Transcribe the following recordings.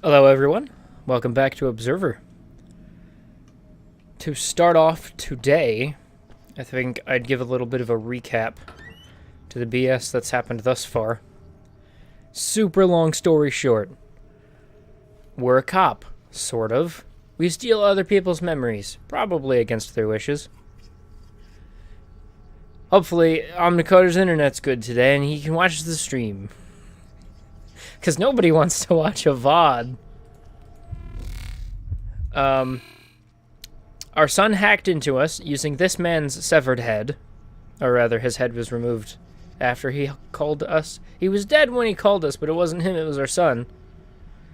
Hello, everyone. Welcome back to Observer. To start off today, I think I'd give a little bit of a recap to the BS that's happened thus far. Super long story short. We're a cop, sort of. We steal other people's memories, probably against their wishes. Hopefully, Omnicoder's internet's good today and he can watch the stream. Because nobody wants to watch a VOD. Our son hacked into us using this man's severed head. Or rather, his head was removed after he called us. He was dead when he called us, but it wasn't him, it was our son.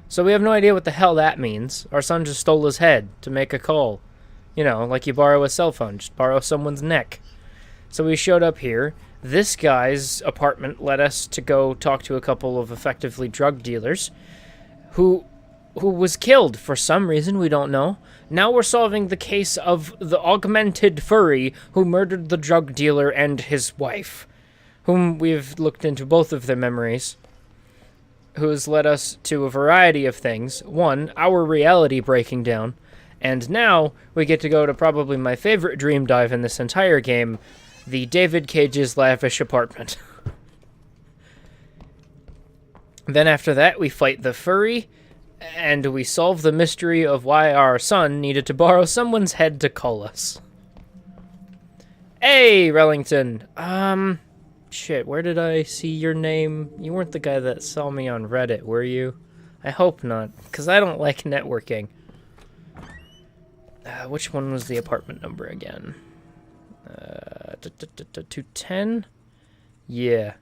So we have no idea what the hell that means. Our son just stole his head to make a call. You know, like you borrow a cell phone, just borrow someone's neck. So we showed up here. This guy's apartment led us to go talk to a couple of effectively drug dealers who was killed for some reason we don't know. Now we're solving the case of the augmented furry who murdered the drug dealer and his wife, whom we've looked into both of their memories, who has led us to a variety of things. One, our reality breaking down, and now we get to go to probably my favorite dream dive in this entire game, the David Cage's lavish apartment. Then after that, we fight the furry, and we solve the mystery of why our son needed to borrow someone's head to call us. Hey, Rellington. Shit, where did I see your name? You weren't the guy that saw me on Reddit, were you? I hope not, because I don't like networking. Which one was the apartment number again? 210? Yeah.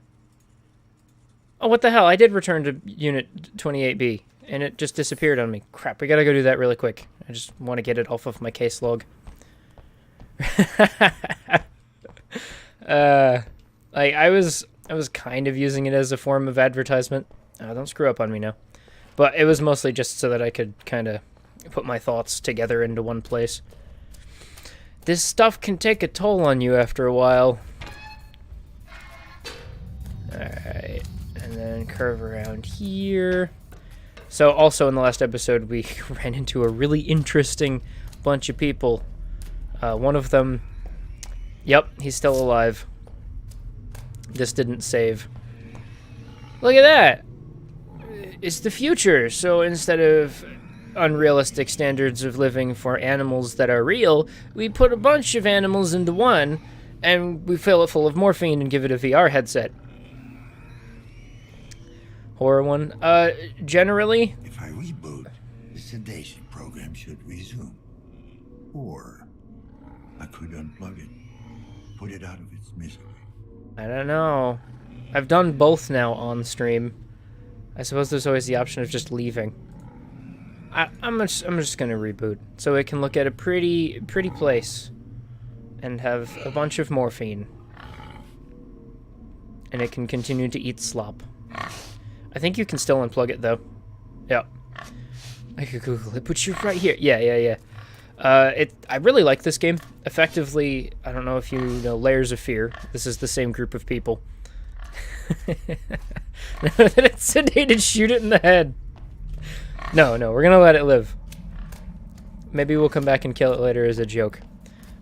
Oh, what the hell? I did return to Unit 28B. And it just disappeared on me. Crap, we gotta go do that really quick. I just want to get it off of my case log. I was kind of using it as a form of advertisement. Don't screw up on me now. But it was mostly just so that I could kind of put my thoughts together into one place. This stuff can take a toll on you after a while. Alright, and then curve around here. So also in the last episode, we ran into a really interesting bunch of people. One of them, yep, he's still alive. This didn't save. Look at that! It's the future, so instead of unrealistic standards of living for animals that are real, we put a bunch of animals into one, and we fill it full of morphine and give it a VR headset. Horror one. Generally, If I reboot, the sedation program should resume. Or I could unplug it, put it out of its misery. I don't know. I've done both now on stream. I suppose there's always the option of just leaving. I'm just gonna reboot so it can look at a pretty place and have a bunch of morphine, and it can continue to eat slop. I think you can still unplug it, though. Yeah. I could Google it, but you're right here. Yeah. I really like this game. Effectively, I don't know if you know Layers of Fear. This is the same group of people. It's sedated, shoot it in the head. No, we're gonna let it live. Maybe we'll come back and kill it later as a joke.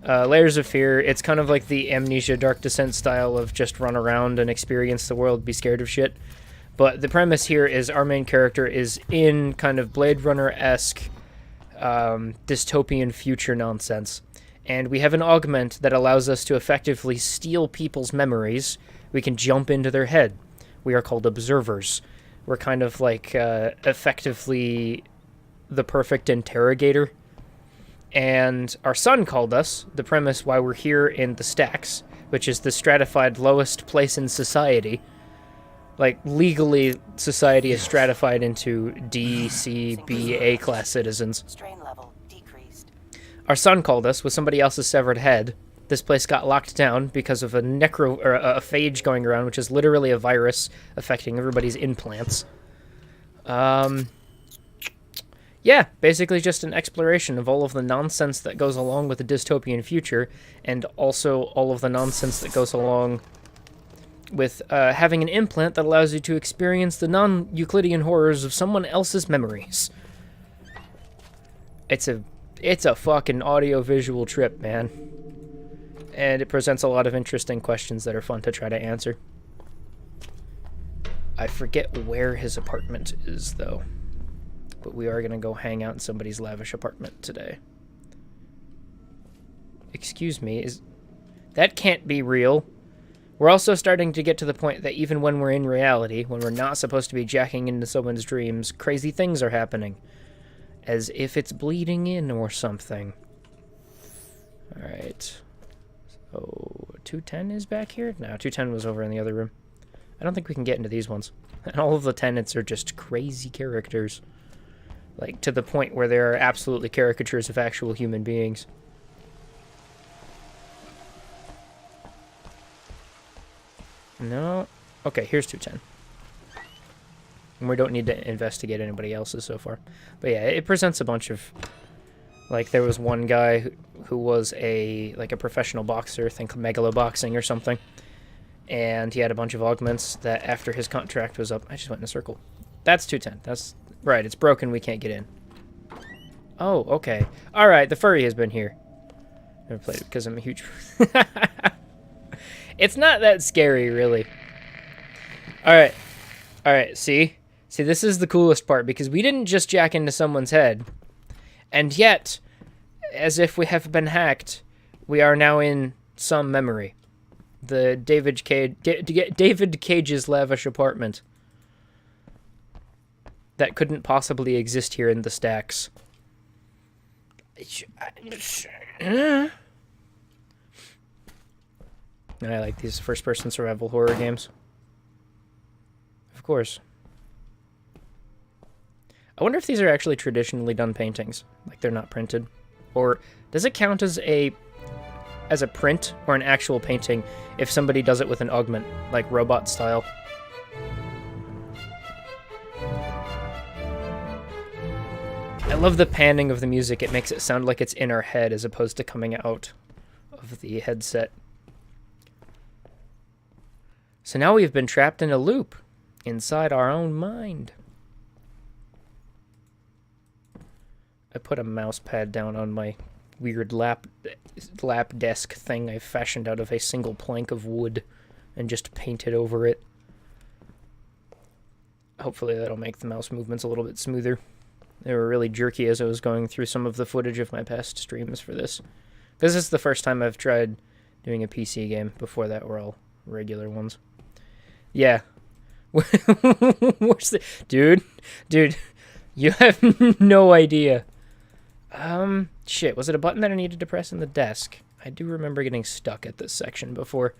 Layers of Fear, it's kind of like the Amnesia Dark Descent style of just run around and experience the world, be scared of shit. But the premise here is our main character is in kind of Blade Runner-esque dystopian future nonsense. And we have an augment that allows us to effectively steal people's memories. We can jump into their head. We are called observers. We're kind of like effectively the perfect interrogator. And our son called us, the premise why we're here in the Stacks, which is the stratified lowest place in society. Like, legally, society is stratified into D, C, B, A class citizens. Strain level decreased. Our son called us with somebody else's severed head. This place got locked down because of a phage going around, which is literally a virus affecting everybody's implants. Yeah, basically just an exploration of all of the nonsense that goes along with the dystopian future, and also all of the nonsense that goes along with having an implant that allows you to experience the non-Euclidean horrors of someone else's memories. It's a fucking audio-visual trip, man. And it presents a lot of interesting questions that are fun to try to answer. I forget where his apartment is, though. But we are going to go hang out in somebody's lavish apartment today. Excuse me, that can't be real. We're also starting to get to the point that even when we're in reality, when we're not supposed to be jacking into someone's dreams, crazy things are happening. As if it's bleeding in or something. Alright. So, 210 is back here? No, 210 was over in the other room. I don't think we can get into these ones. And all of the tenants are just crazy characters. Like, to the point where there are absolutely caricatures of actual human beings. No. Okay, here's 210. And we don't need to investigate anybody else's so far. But yeah, it presents a bunch of... Like, there was one guy who was a professional boxer, think megaloboxing or something. And he had a bunch of augments that after his contract was up... I just went in a circle. That's 210. That's... Right, it's broken, we can't get in. Oh, okay. Alright, the furry has been here. Never played it because I'm a huge... It's not that scary, really. Alright. Alright, see? See, this is the coolest part, because we didn't just jack into someone's head. And yet, as if we have been hacked, we are now in some memory. The David Cage's lavish apartment. That couldn't possibly exist here in the stacks. I like these first-person survival horror games. Of course. I wonder if these are actually traditionally done paintings. Like, they're not printed. Or does it count as a print or an actual painting if somebody does it with an augment, like robot style? I love the panning of the music. It makes it sound like it's in our head as opposed to coming out of the headset. So now we've been trapped in a loop inside our own mind. I put a mouse pad down on my weird lap desk thing I fashioned out of a single plank of wood and just painted over it. Hopefully that'll make the mouse movements a little bit smoother. They were really jerky as I was going through some of the footage of my past streams for this. This is the first time I've tried doing a PC game. Before that were all regular ones. Yeah. Where's the... Dude, you have no idea. Shit, was it a button that I needed to press in the desk? I do remember getting stuck at this section before.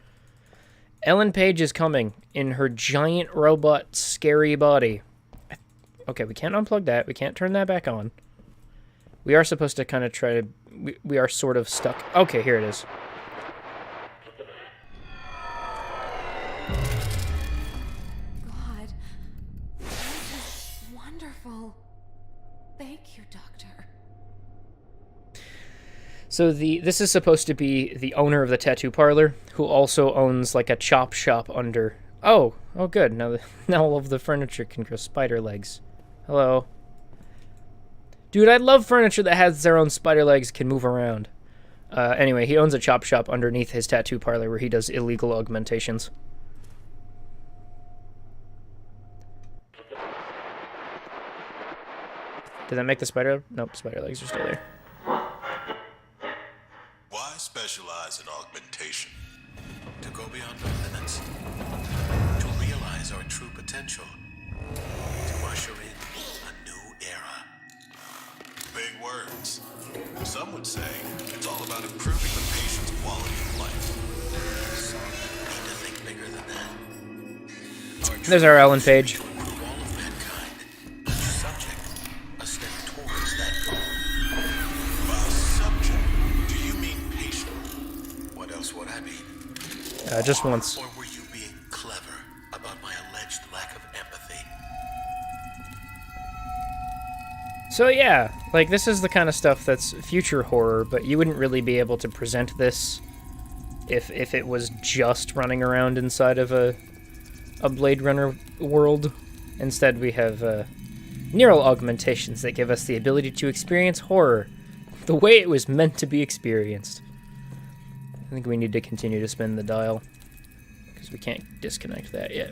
Ellen Page is coming in her giant robot scary body. Okay, we can't unplug that. We can't turn that back on. We are supposed to kind of try to... We are sort of stuck. Okay, here it is. God, this is wonderful. Thank you, Doctor. So this is supposed to be the owner of the tattoo parlor, who also owns like a chop shop under... Oh, good. Now all of the furniture can grow spider legs. Hello. Dude, I love furniture that has their own spider legs, can move around. Anyway, he owns a chop shop underneath his tattoo parlor where he does illegal augmentations. Did that make the spider? Nope, spider legs are still there. Why specialize in augmentation? To go beyond our limits. To realize our true potential. To usher in a new era. Big words. Some would say it's all about improving the patient's quality of life. Some need to think bigger than that. There's our Ellen Page. To improve all of mankind. Each subject a step towards that goal. By subject, do you mean patient? What else would I be? Just once. Or were you being clever about my alleged lack of empathy? So yeah, like this is the kind of stuff that's future horror, but you wouldn't really be able to present this if it was just running around inside of a Blade Runner world. Instead, we have neural augmentations that give us the ability to experience horror the way it was meant to be experienced. I think we need to continue to spin the dial, because we can't disconnect that yet.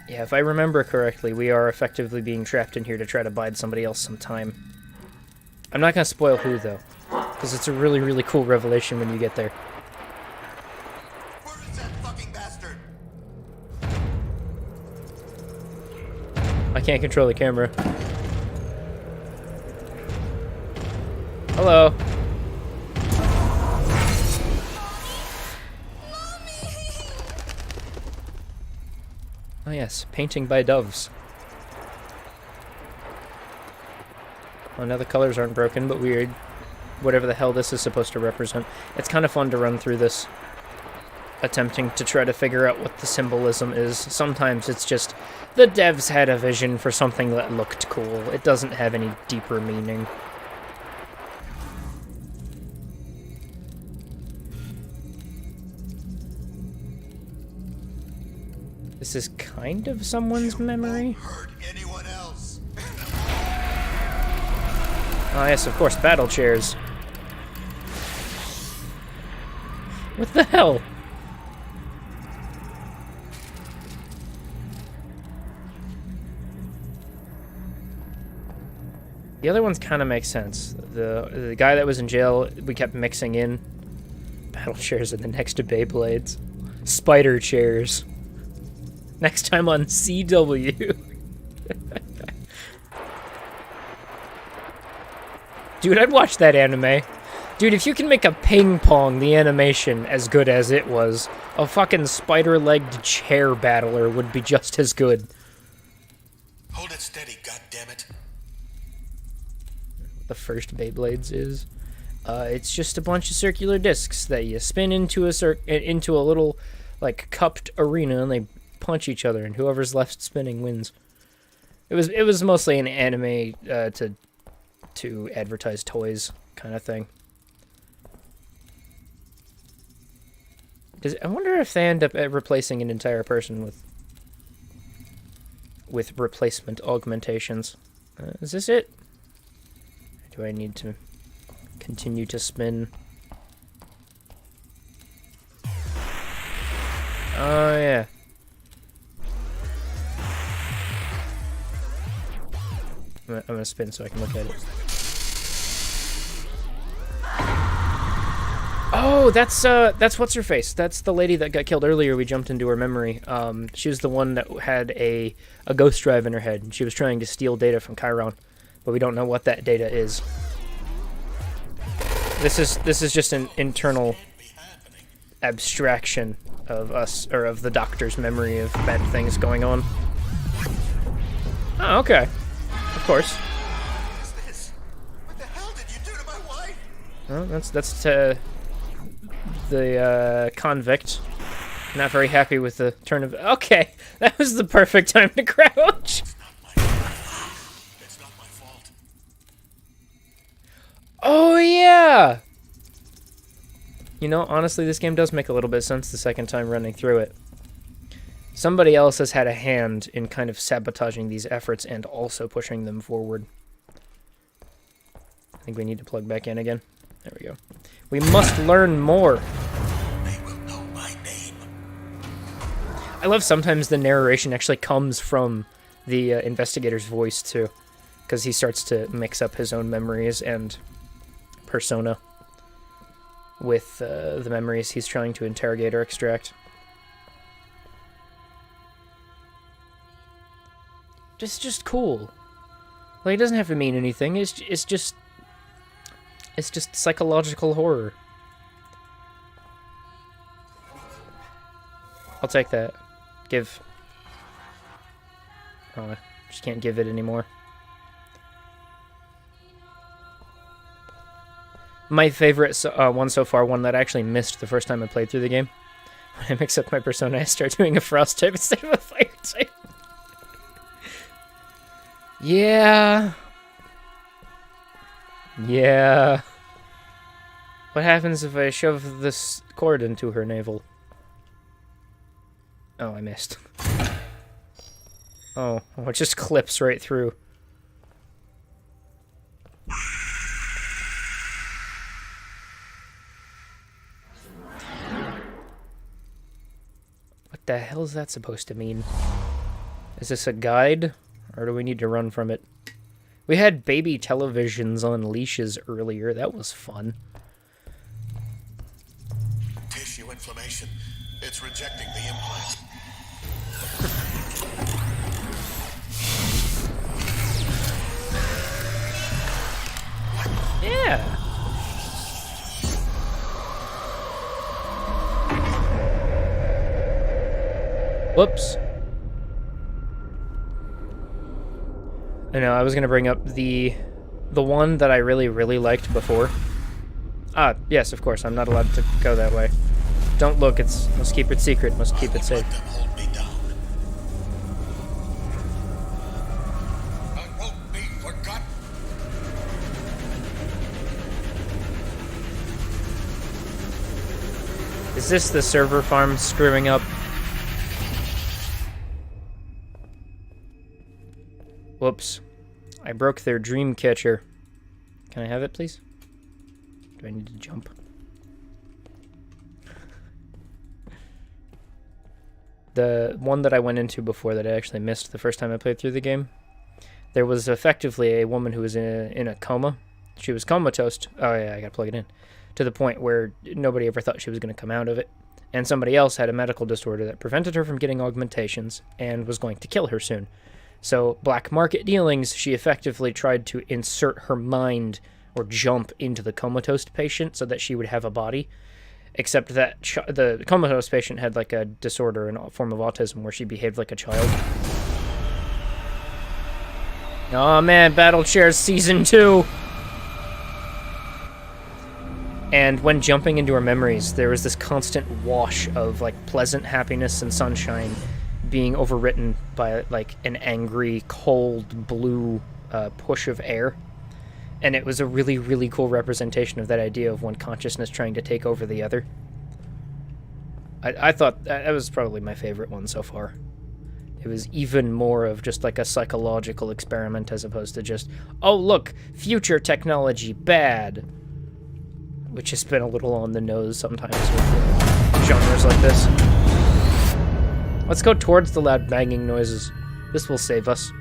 Yeah, if I remember correctly, we are effectively being trapped in here to try to bide somebody else some time. I'm not going to spoil who, though, because it's a really, really cool revelation when you get there. Where is that fucking bastard? I can't control the camera. Hello. Oh yes, painting by doves. Oh, now the colors aren't broken, but weird. Whatever the hell this is supposed to represent. It's kind of fun to run through this, attempting to try to figure out what the symbolism is. Sometimes it's just the devs had a vision for something that looked cool. It doesn't have any deeper meaning. This is kind of someone's memory. Hurt anyone else? Ah, yes, of course, battle chairs. What the hell? The other ones kind of make sense. The guy that was in jail, we kept mixing in. Battle chairs are the next to Beyblades. Spider chairs. Next time on CW. Dude, I'd watch that anime. Dude, if you can make a ping pong, the animation, as good as it was, a fucking spider-legged chair battler would be just as good. Hold it steady, goddammit. The first Beyblades is. It's just a bunch of circular discs that you spin into a little, like, cupped arena, and they punch each other, and whoever's left spinning wins. It was mostly an anime to advertise toys kind of thing. I wonder if they end up replacing an entire person with replacement augmentations. Is this it? Or do I need to continue to spin? Oh, yeah. I'm gonna spin so I can look at it. Oh, that's what's her face. That's the lady that got killed earlier. We jumped into her memory. She was the one that had a ghost drive in her head, and she was trying to steal data from Chiron, but we don't know what that data is. This is just an internal abstraction of us, or of the Doctor's memory of bad things going on. Oh, okay. Of course. What is this? What the hell did you do to my wife? Well, that's the convict. Not very happy with the turn of... Okay, that was the perfect time to crouch. It's not my fault. Oh, yeah! You know, honestly, this game does make a little bit of sense the second time running through it. Somebody else has had a hand in kind of sabotaging these efforts and also pushing them forward. I think we need to plug back in again. There we go. We must learn more. They will know my name. I love sometimes the narration actually comes from the investigator's voice, too. Because he starts to mix up his own memories and persona with the memories he's trying to interrogate or extract. It's just cool. Like, it doesn't have to mean anything. It's just psychological horror. I'll take that. Give. Oh, I just can't give it anymore. My favorite one so far, one that I actually missed the first time I played through the game. When I mix up my persona, I start doing a frost type instead of a fire type. Yeah. Yeah. What happens if I shove this cord into her navel? Oh, I missed. Oh, it just clips right through. What the hell is that supposed to mean? Is this a guide? Or do we need to run from it? We had baby televisions on leashes earlier. That was fun. Tissue inflammation. It's rejecting the implant. Yeah. Whoops. I know, I was gonna bring up the one that I really liked before. Ah, yes, of course, I'm not allowed to go that way. Don't look, must keep it secret, must keep it safe. Let them hold me down. I won't be forgotten. Is this the server farm screwing up? Whoops. I broke their dream catcher. Can I have it, please? Do I need to jump? The one that I went into before that I actually missed the first time I played through the game, there was effectively a woman who was in a coma. She was comatose. Oh yeah, I gotta plug it in. To the point where nobody ever thought she was going to come out of it. And somebody else had a medical disorder that prevented her from getting augmentations and was going to kill her soon. So, black market dealings, she effectively tried to insert her mind or jump into the comatose patient so that she would have a body. Except that the comatose patient had like a disorder, a form of autism, where she behaved like a child. Oh man, Battle Chairs Season 2! And when jumping into her memories, there was this constant wash of like pleasant happiness and sunshine being overwritten by like an angry, cold, blue push of air. And it was a really cool representation of that idea of one consciousness trying to take over the other. I thought that was probably my favorite one so far. It was even more of just like a psychological experiment as opposed to just, oh look, future technology bad. Which has been a little on the nose sometimes with genres like this. Let's go towards the loud banging noises. This will save us.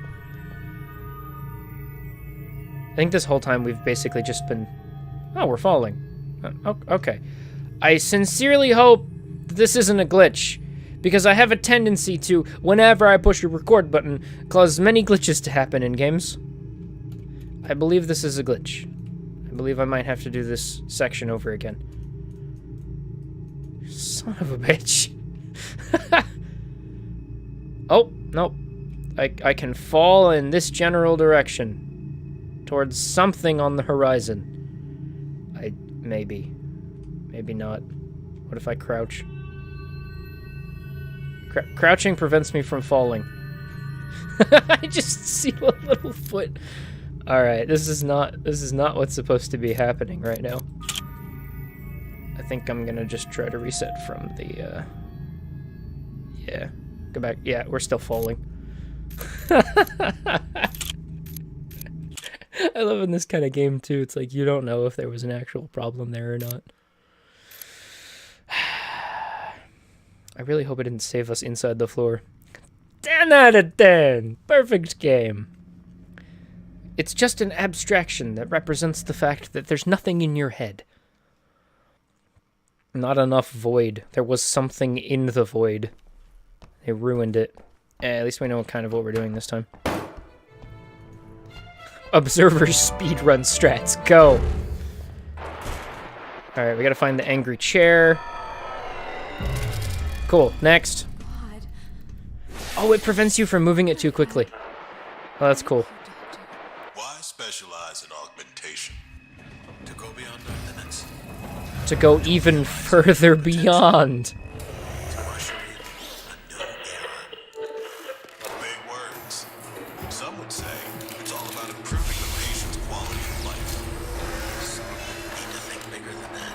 I think this whole time we've basically just been... Oh, we're falling. Okay. I sincerely hope this isn't a glitch, because I have a tendency to, whenever I push a record button, cause many glitches to happen in games. I believe this is a glitch. I believe I might have to do this section over again. Son of a bitch. Oh, nope. I can fall in this general direction. Towards something on the horizon. Maybe. Maybe not. What if I crouch? Crouching prevents me from falling. I just see a little foot. Alright, this is not what's supposed to be happening right now. I think I'm gonna just try to reset from the, yeah. Go back. Yeah, we're still falling. I love in this kind of game, too. It's like, you don't know if there was an actual problem there or not. I really hope it didn't save us inside the floor. 10 out of 10! Perfect game. It's just an abstraction that represents the fact that there's nothing in your head. Not enough void. There was something in the void. They ruined it. At least we know kind of what we're doing this time. Observer's speedrun strats. Go! Alright, we gotta find the angry chair. Cool. Next. God. Oh, it prevents you from moving it too quickly. Oh, that's cool. Why specialize in augmentation? To go beyond our limits. To go even further beyond. To usher in a new era. Big words. Some would say it's all about improving the patient's quality of life. Some need to think bigger than that.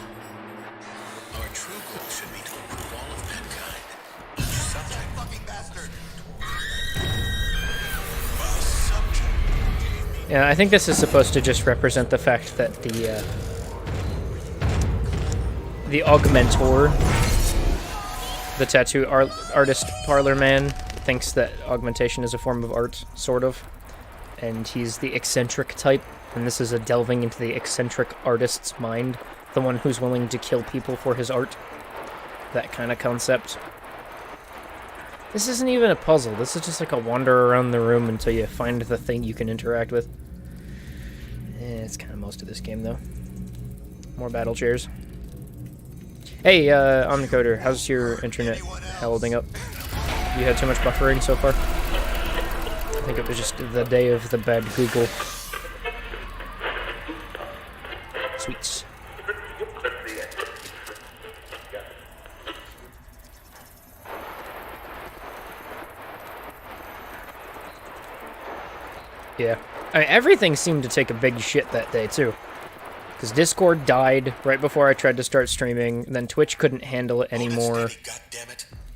Yeah, I think this is supposed to just represent the fact that the Augmentor, the tattoo artist parlor man, thinks that augmentation is a form of art, sort of. And he's the eccentric type, and this is a delving into the eccentric artist's mind, the one who's willing to kill people for his art. That kind of concept. This isn't even a puzzle, this is just like a wander around the room until you find the thing you can interact with. It's kind of most of this game, though. More battle chairs. Hey, Omnicoder, how's your internet holding up? You had too much buffering so far? I think it was just the day of the bad Google. Sweets. Yeah. I mean, everything seemed to take a big shit that day, too. Because Discord died right before I tried to start streaming, then Twitch couldn't handle it anymore.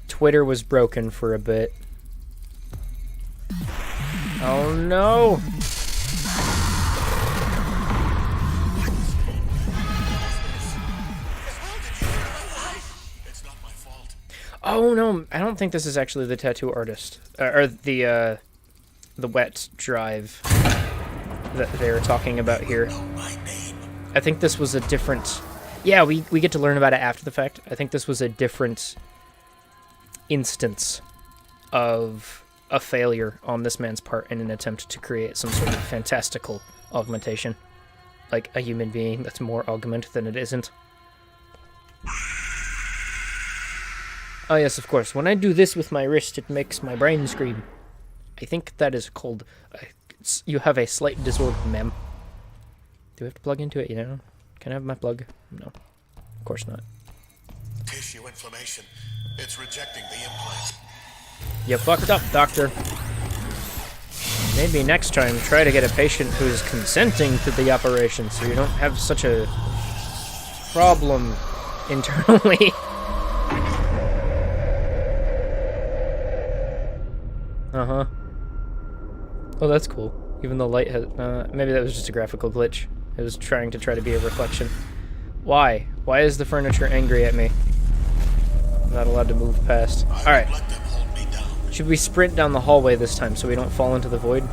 Twitter was broken for a bit. Oh no! Oh no, I don't think this is actually the tattoo artist. Or the wet drive that they were talking about here. I think this was a different... Yeah, we get to learn about it after the fact. I think this was a different instance of a failure on this man's part in an attempt to create some sort of fantastical augmentation. Like a human being that's more augment than it isn't. Oh yes, of course. When I do this with my wrist, it makes my brain scream. I think that is called... you have a slight disorder, ma'am. Do I have to plug into it, you know? Can I have my plug? No. Of course not. Tissue inflammation. It's rejecting the implant. You fucked up, doctor. Maybe next time try to get a patient who's consenting to the operation so you don't have such a problem internally. Uh-huh. Oh, that's cool. Even though light has... maybe that was just a graphical glitch. It was trying to be a reflection. Why? Why is the furniture angry at me? I'm not allowed to move past. Alright. Should we sprint down the hallway this time so we don't fall into the void?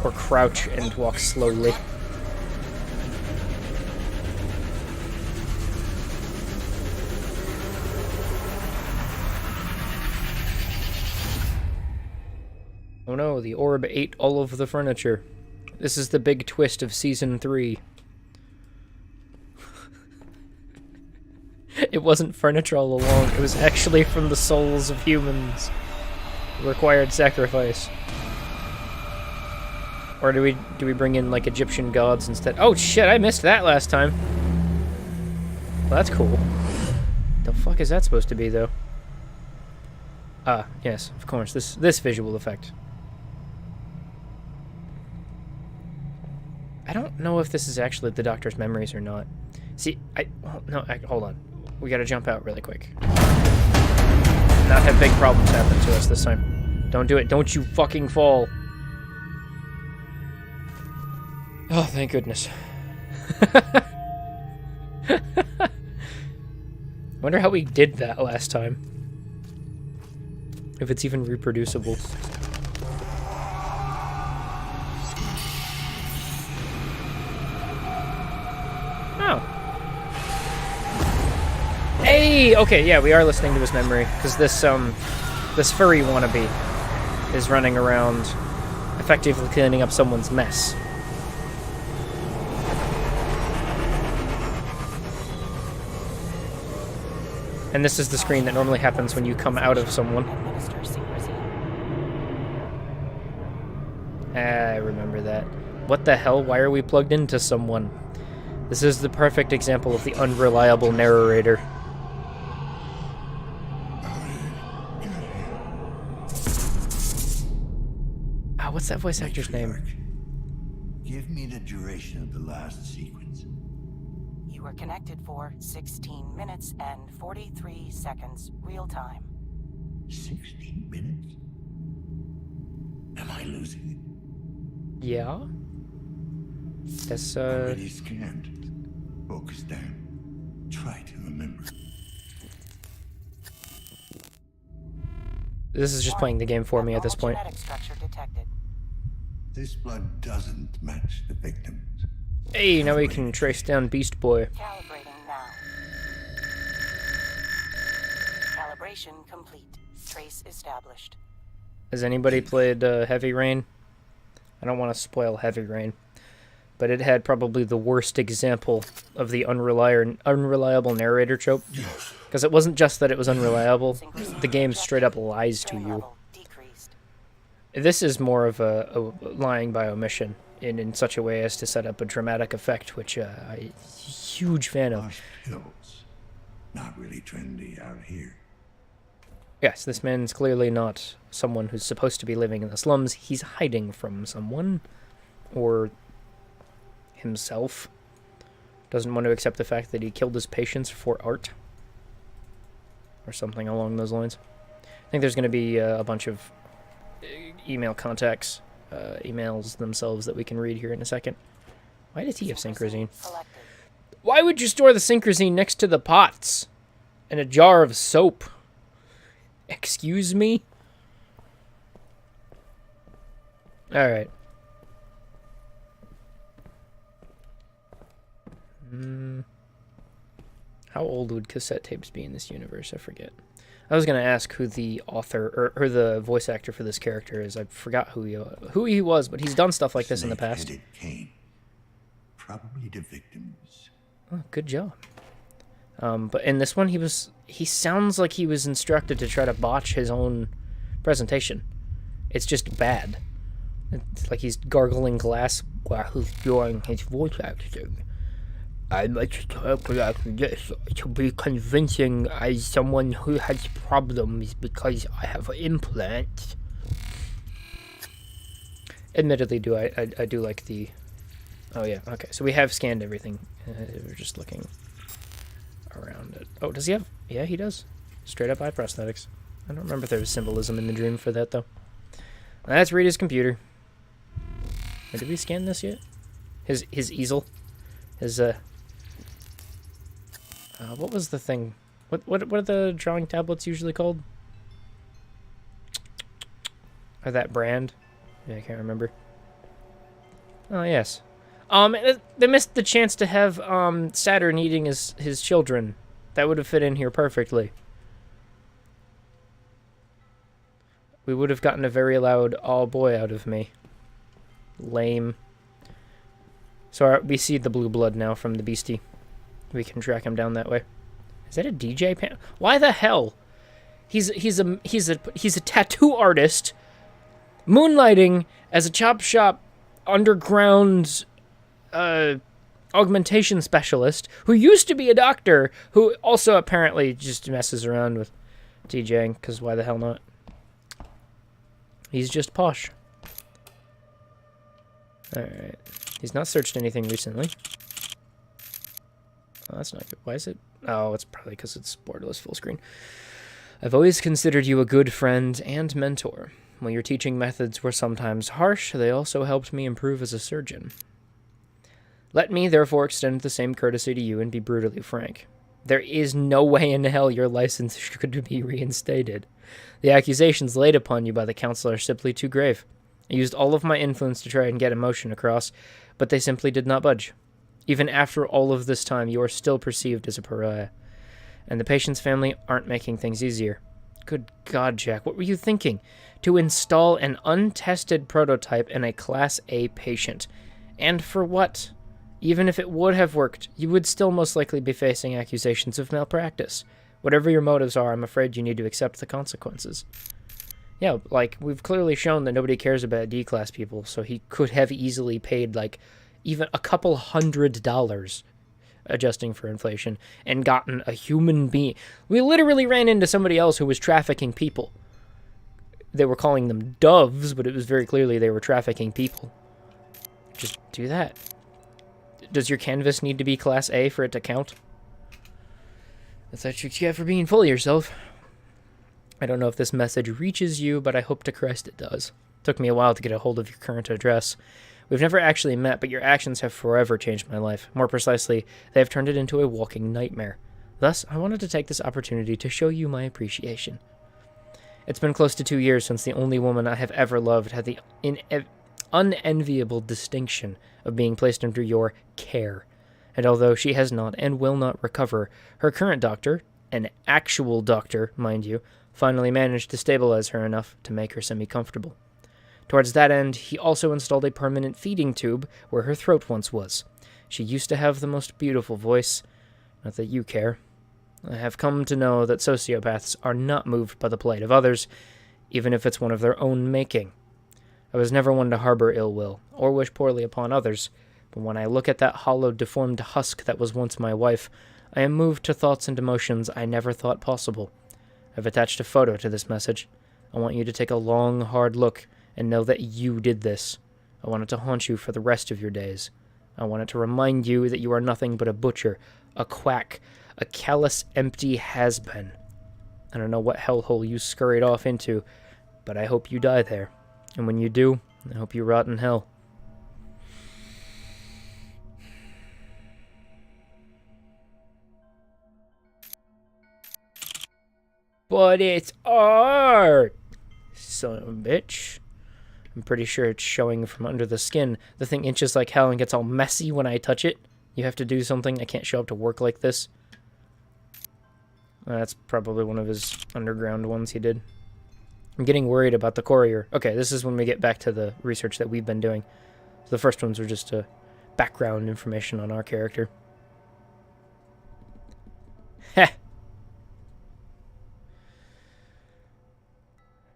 Or crouch and walk slowly? Oh no, the orb ate all of the furniture. This is the big twist of Season 3. It wasn't furniture all along, it was actually from the souls of humans. Required sacrifice. Or do we bring in, like, Egyptian gods instead? Oh shit, I missed that last time! Well, that's cool. The fuck is that supposed to be, though? Ah, yes, of course, this visual effect. I don't know if this is actually the doctor's memories or not. See, hold on. We gotta jump out really quick. Not have big problems happen to us this time. Don't do it. Don't you fucking fall. Oh, thank goodness. Wonder how we did that last time. If it's even reproducible. Oh. Hey! Okay, yeah, we are listening to his memory, because this furry wannabe is running around effectively cleaning up someone's mess. And this is the screen that normally happens when you come out of someone. I remember that. What the hell? Why are we plugged into someone? This is the perfect example of the unreliable narrator. Ah, what's that voice actor's name? Give me the duration of the last sequence. You were connected for 16 minutes and 43 seconds real time. 16 minutes? Am I losing it? Yeah? That's Already scanned. Focus down. Try to remember. this is just playing the game for me at this point. Abnormal genetic structure detected. This blood doesn't match the victim's. Hey, now we can trace down Beast Boy. Calibrating now. Calibration complete. Trace established. Has anybody played Heavy Rain? I don't want to spoil Heavy Rain, but it had probably the worst example of the unreliable narrator trope. Because it wasn't just that it was unreliable, the game straight up lies to Strain you. level decreased. This is more of a lying by omission, in such a way as to set up a dramatic effect, which I'm a huge fan of. Posh pills. Not really trendy out here. Yes, this man's clearly not someone who's supposed to be living in the slums. He's hiding from someone. Or himself. Doesn't want to accept the fact that he killed his patients for art. Or something along those lines. I think there's going to be a bunch of email contacts, emails themselves that we can read here in a second. Why does he have Synchrosine? Selected. Why would you store the Synchrosine next to the pots? And a jar of soap? Excuse me? Alright. How old would cassette tapes be in this universe? I forget. I was going to ask who the author, or the voice actor for this character is. I forgot who he was, but he's done stuff like this in the past. Snake-headed cane. Probably the victims. Oh, good job. But in this one, he sounds like he was instructed to try to botch his own presentation. It's just bad. It's like he's gargling glass while he's doing his voice acting. I must talk like this to be convincing as someone who has problems because I have implants. Admittedly, I do like the... Oh yeah, okay. So we have scanned everything. We're just looking around it. Oh, does he have... Yeah, he does. Straight up eye prosthetics. I don't remember if there was symbolism in the dream for that, though. Let's read his computer. Or did we scan this yet? His easel? His, what was the thing? What are the drawing tablets usually called? Or that brand? Yeah, I can't remember. Oh, yes. They missed the chance to have, Saturn eating his children. That would have fit in here perfectly. We would have gotten a very loud, oh boy, out of me. Lame. So we see the blue blood now from the beastie. We can track him down that way. Is that a DJ pan? Why the hell? He's a tattoo artist moonlighting as a chop shop underground augmentation specialist who used to be a doctor who also apparently just messes around with DJing, because why the hell not? He's just posh. Alright. He's not searched anything recently. Oh, that's not good. Why is it? Oh, it's probably because it's borderless full screen. I've always considered you a good friend and mentor. While your teaching methods were sometimes harsh, they also helped me improve as a surgeon. Let me, therefore, extend the same courtesy to you and be brutally frank. There is no way in hell your license should be reinstated. The accusations laid upon you by the council are simply too grave. I used all of my influence to try and get emotion across, but they simply did not budge. Even after all of this time, you are still perceived as a pariah. And the patient's family aren't making things easier. Good God, Jack, what were you thinking? To install an untested prototype in a Class A patient. And for what? Even if it would have worked, you would still most likely be facing accusations of malpractice. Whatever your motives are, I'm afraid you need to accept the consequences. Yeah, like, we've clearly shown that nobody cares about D-class people, so he could have easily paid, like, even a couple $100, adjusting for inflation, and gotten a human being. We literally ran into somebody else who was trafficking people. They were calling them doves, but it was very clearly they were trafficking people. Just do that. Does your canvas need to be Class A for it to count? That's what you get for being full of yourself. I don't know if this message reaches you, but I hope to Christ it does. Took me a while to get a hold of your current address. We've never actually met, but your actions have forever changed my life. More precisely, they have turned it into a walking nightmare. Thus, I wanted to take this opportunity to show you my appreciation. It's been close to 2 years since the only woman I have ever loved had the unenviable distinction of being placed under your care. And although she has not and will not recover, her current doctor, an actual doctor, mind you, finally managed to stabilize her enough to make her semi-comfortable. Towards that end, he also installed a permanent feeding tube where her throat once was. She used to have the most beautiful voice. Not that you care. I have come to know that sociopaths are not moved by the plight of others, even if it's one of their own making. I was never one to harbor ill will, or wish poorly upon others, but when I look at that hollow, deformed husk that was once my wife, I am moved to thoughts and emotions I never thought possible. I've attached a photo to this message. I want you to take a long, hard look and know that you did this. I want it to haunt you for the rest of your days. I want it to remind you that you are nothing but a butcher, a quack, a callous, empty has-been. I don't know what hellhole you scurried off into, but I hope you die there. And when you do, I hope you rot in hell. But it's art! Son of a bitch. I'm pretty sure it's showing from under the skin. The thing inches like hell and gets all messy when I touch it. You have to do something. I can't show up to work like this. That's probably one of his underground ones he did. I'm getting worried about the courier. Okay, this is when we get back to the research that we've been doing. So the first ones were just background information on our character. Heh!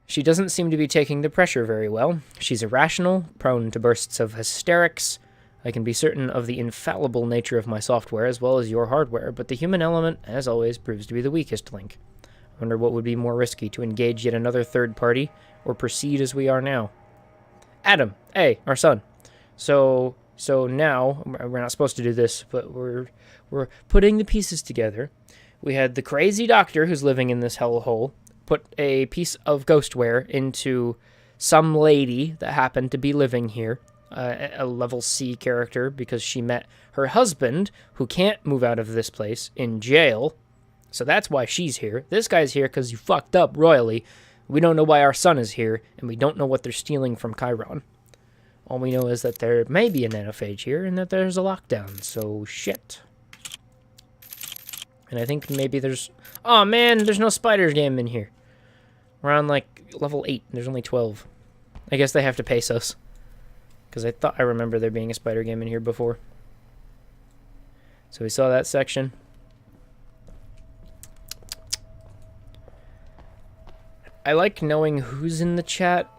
She doesn't seem to be taking the pressure very well. She's irrational, prone to bursts of hysterics. I can be certain of the infallible nature of my software as well as your hardware, but the human element, as always, proves to be the weakest link. I wonder what would be more risky, to engage yet another third party, or proceed as we are now. Adam, hey, our son. So now, we're not supposed to do this, but we're putting the pieces together. We had the crazy doctor who's living in this hellhole put a piece of ghostware into some lady that happened to be living here, a level C character, because she met her husband, who can't move out of this place, in jail. So that's why she's here. This guy's here because you fucked up royally. We don't know why our son is here, and we don't know what they're stealing from Chiron. All we know is that there may be a nanophage here, and that there's a lockdown, so shit. And I think maybe there's... Oh man, there's no spiders game in here. We're on, like, level 8. There's only 12. I guess they have to pace us. Because I thought I remember there being a spider game in here before. So we saw that section. I like knowing who's in the chat,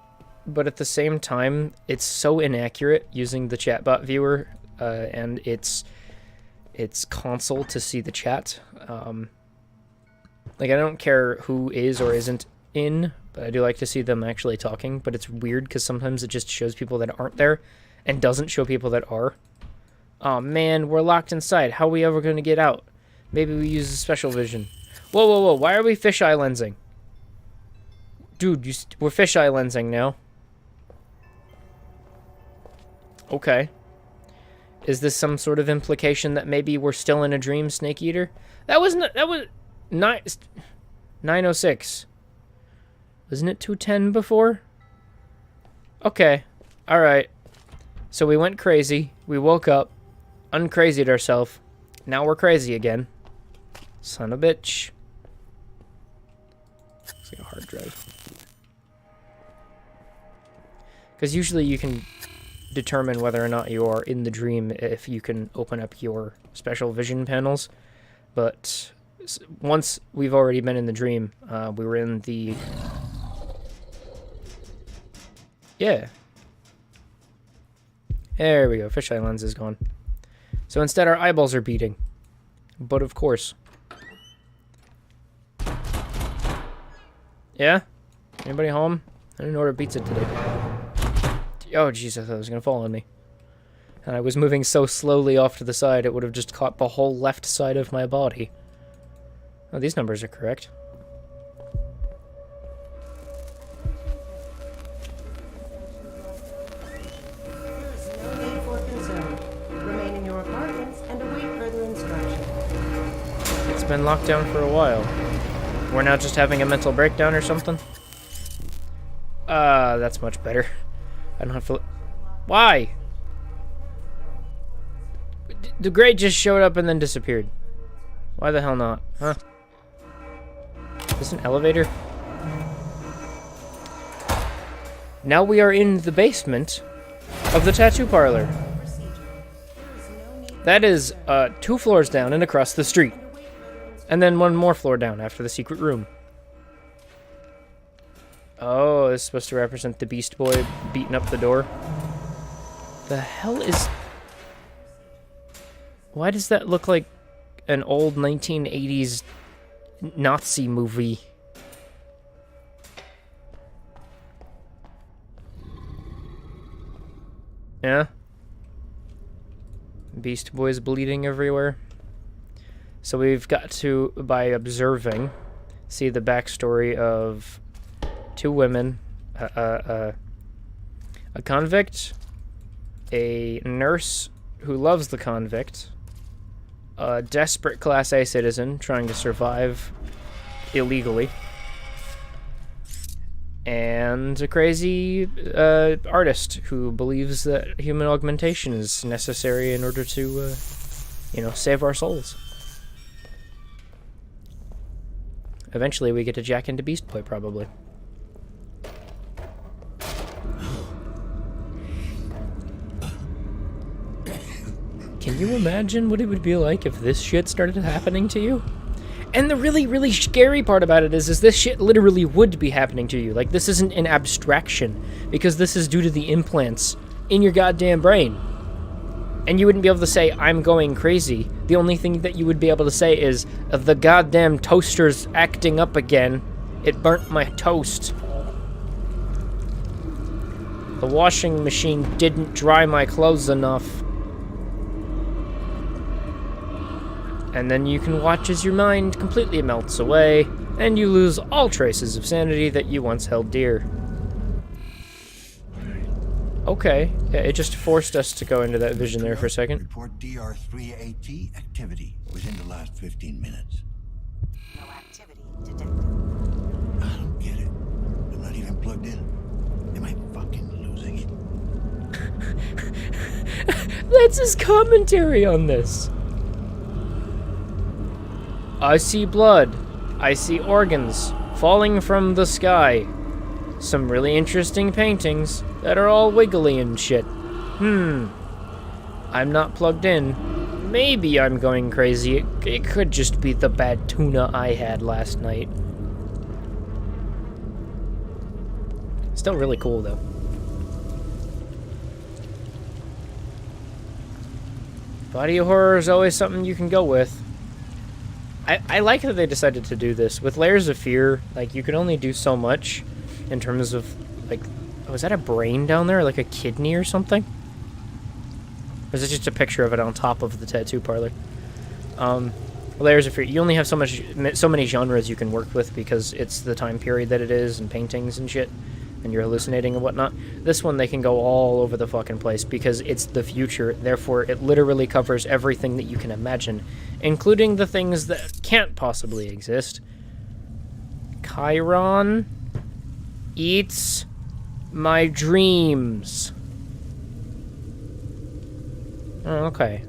but at the same time, it's so inaccurate using the chatbot viewer and its console to see the chat. Like, I don't care who is or isn't in, but I do like to see them actually talking, but it's weird because sometimes it just shows people that aren't there and doesn't show people that are. Oh man, we're locked inside. How are we ever going to get out? Maybe we use a special vision. Whoa, whoa, whoa, why are we fisheye lensing? Dude, we're fisheye lensing now. Okay. Is this some sort of implication that maybe we're still in a dream, Snake Eater? That was 906. Wasn't it 210 before? Okay. Alright. So we went crazy. We woke up. Uncrazied ourselves. Now we're crazy again. Son of a bitch. Looks like a hard drive. Because usually you can determine whether or not you are in the dream if you can open up your special vision panels. But once we've already been in the dream, we were in the... Yeah. There we go. Fisheye lens is gone. So instead our eyeballs are beating. But of course. Yeah? Anybody home? I didn't order pizza today. Oh, jeez, I thought it was going to fall on me. And I was moving so slowly off to the side, it would have just caught the whole left side of my body. Oh, these numbers are correct. been locked down for a while. We're now just having a mental breakdown or something? That's much better. I don't have to... Why? The grate just showed up and then disappeared. Why the hell not? Huh? Is this an elevator? Now we are in the basement of the tattoo parlor. That is 2 floors down and across the street. And then 1 more floor down after the secret room. Oh, this is supposed to represent the Beast Boy beating up the door. The hell is... Why does that look like an old 1980s Nazi movie? Yeah? Beast Boy's bleeding everywhere. So we've got to, by observing, see the backstory of 2 women, a convict, a nurse who loves the convict, a desperate Class A citizen trying to survive illegally, and a crazy artist who believes that human augmentation is necessary in order to, you know, save our souls. Eventually we get to jack into Beast Boy, probably. Can you imagine what it would be like if this shit started happening to you? And the really, really scary part about it is this shit literally would be happening to you. Like, this isn't an abstraction, because this is due to the implants in your goddamn brain. And you wouldn't be able to say, I'm going crazy. The only thing that you would be able to say is, the goddamn toaster's acting up again. It burnt my toast. The washing machine didn't dry my clothes enough. And then you can watch as your mind completely melts away, and you lose all traces of sanity that you once held dear. Okay, yeah, it just forced us to go into that vision there for a second. Report DR3AT activity within the last 15 minutes. No activity detected. I don't get it. I'm not even plugged in. Am I fucking losing it? That's his commentary on this. I see blood. I see organs falling from the sky. Some really interesting paintings that are all wiggly and shit. I'm not plugged in. Maybe I'm going crazy. It could just be the bad tuna I had last night. Still really cool, though. Body horror is always something you can go with. I like that they decided to do this. With Layers of Fear, like, you can only do so much in terms of, like, was that a brain down there? Like a kidney or something? Or is it just a picture of it on top of the tattoo parlor? Layers of Fear, you only have so many genres you can work with because it's the time period that it is, and paintings and shit, and you're hallucinating and whatnot. This one, they can go all over the fucking place because it's the future, therefore it literally covers everything that you can imagine, including the things that can't possibly exist. Chiron eats my dreams. Oh, okay.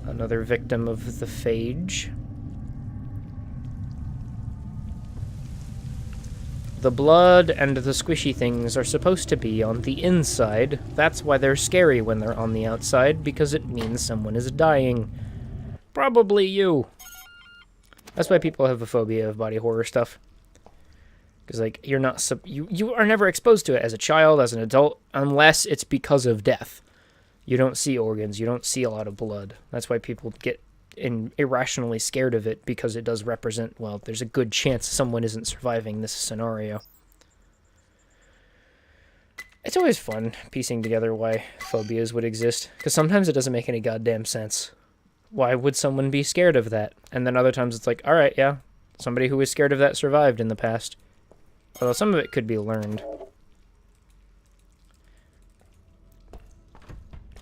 Another victim of the phage. The blood and the squishy things are supposed to be on the inside. That's why they're scary when they're on the outside, because it means someone is dying. Probably you. That's why people have a phobia of body horror stuff. Because, like, you're not you are never exposed to it as a child, as an adult, unless it's because of death. You don't see organs, you don't see a lot of blood. That's why people get irrationally scared of it, because it does represent, well, there's a good chance someone isn't surviving this scenario. It's always fun piecing together why phobias would exist, because sometimes it doesn't make any goddamn sense. Why would someone be scared of that? And then other times it's like, alright, yeah, somebody who was scared of that survived in the past. Although some of it could be learned.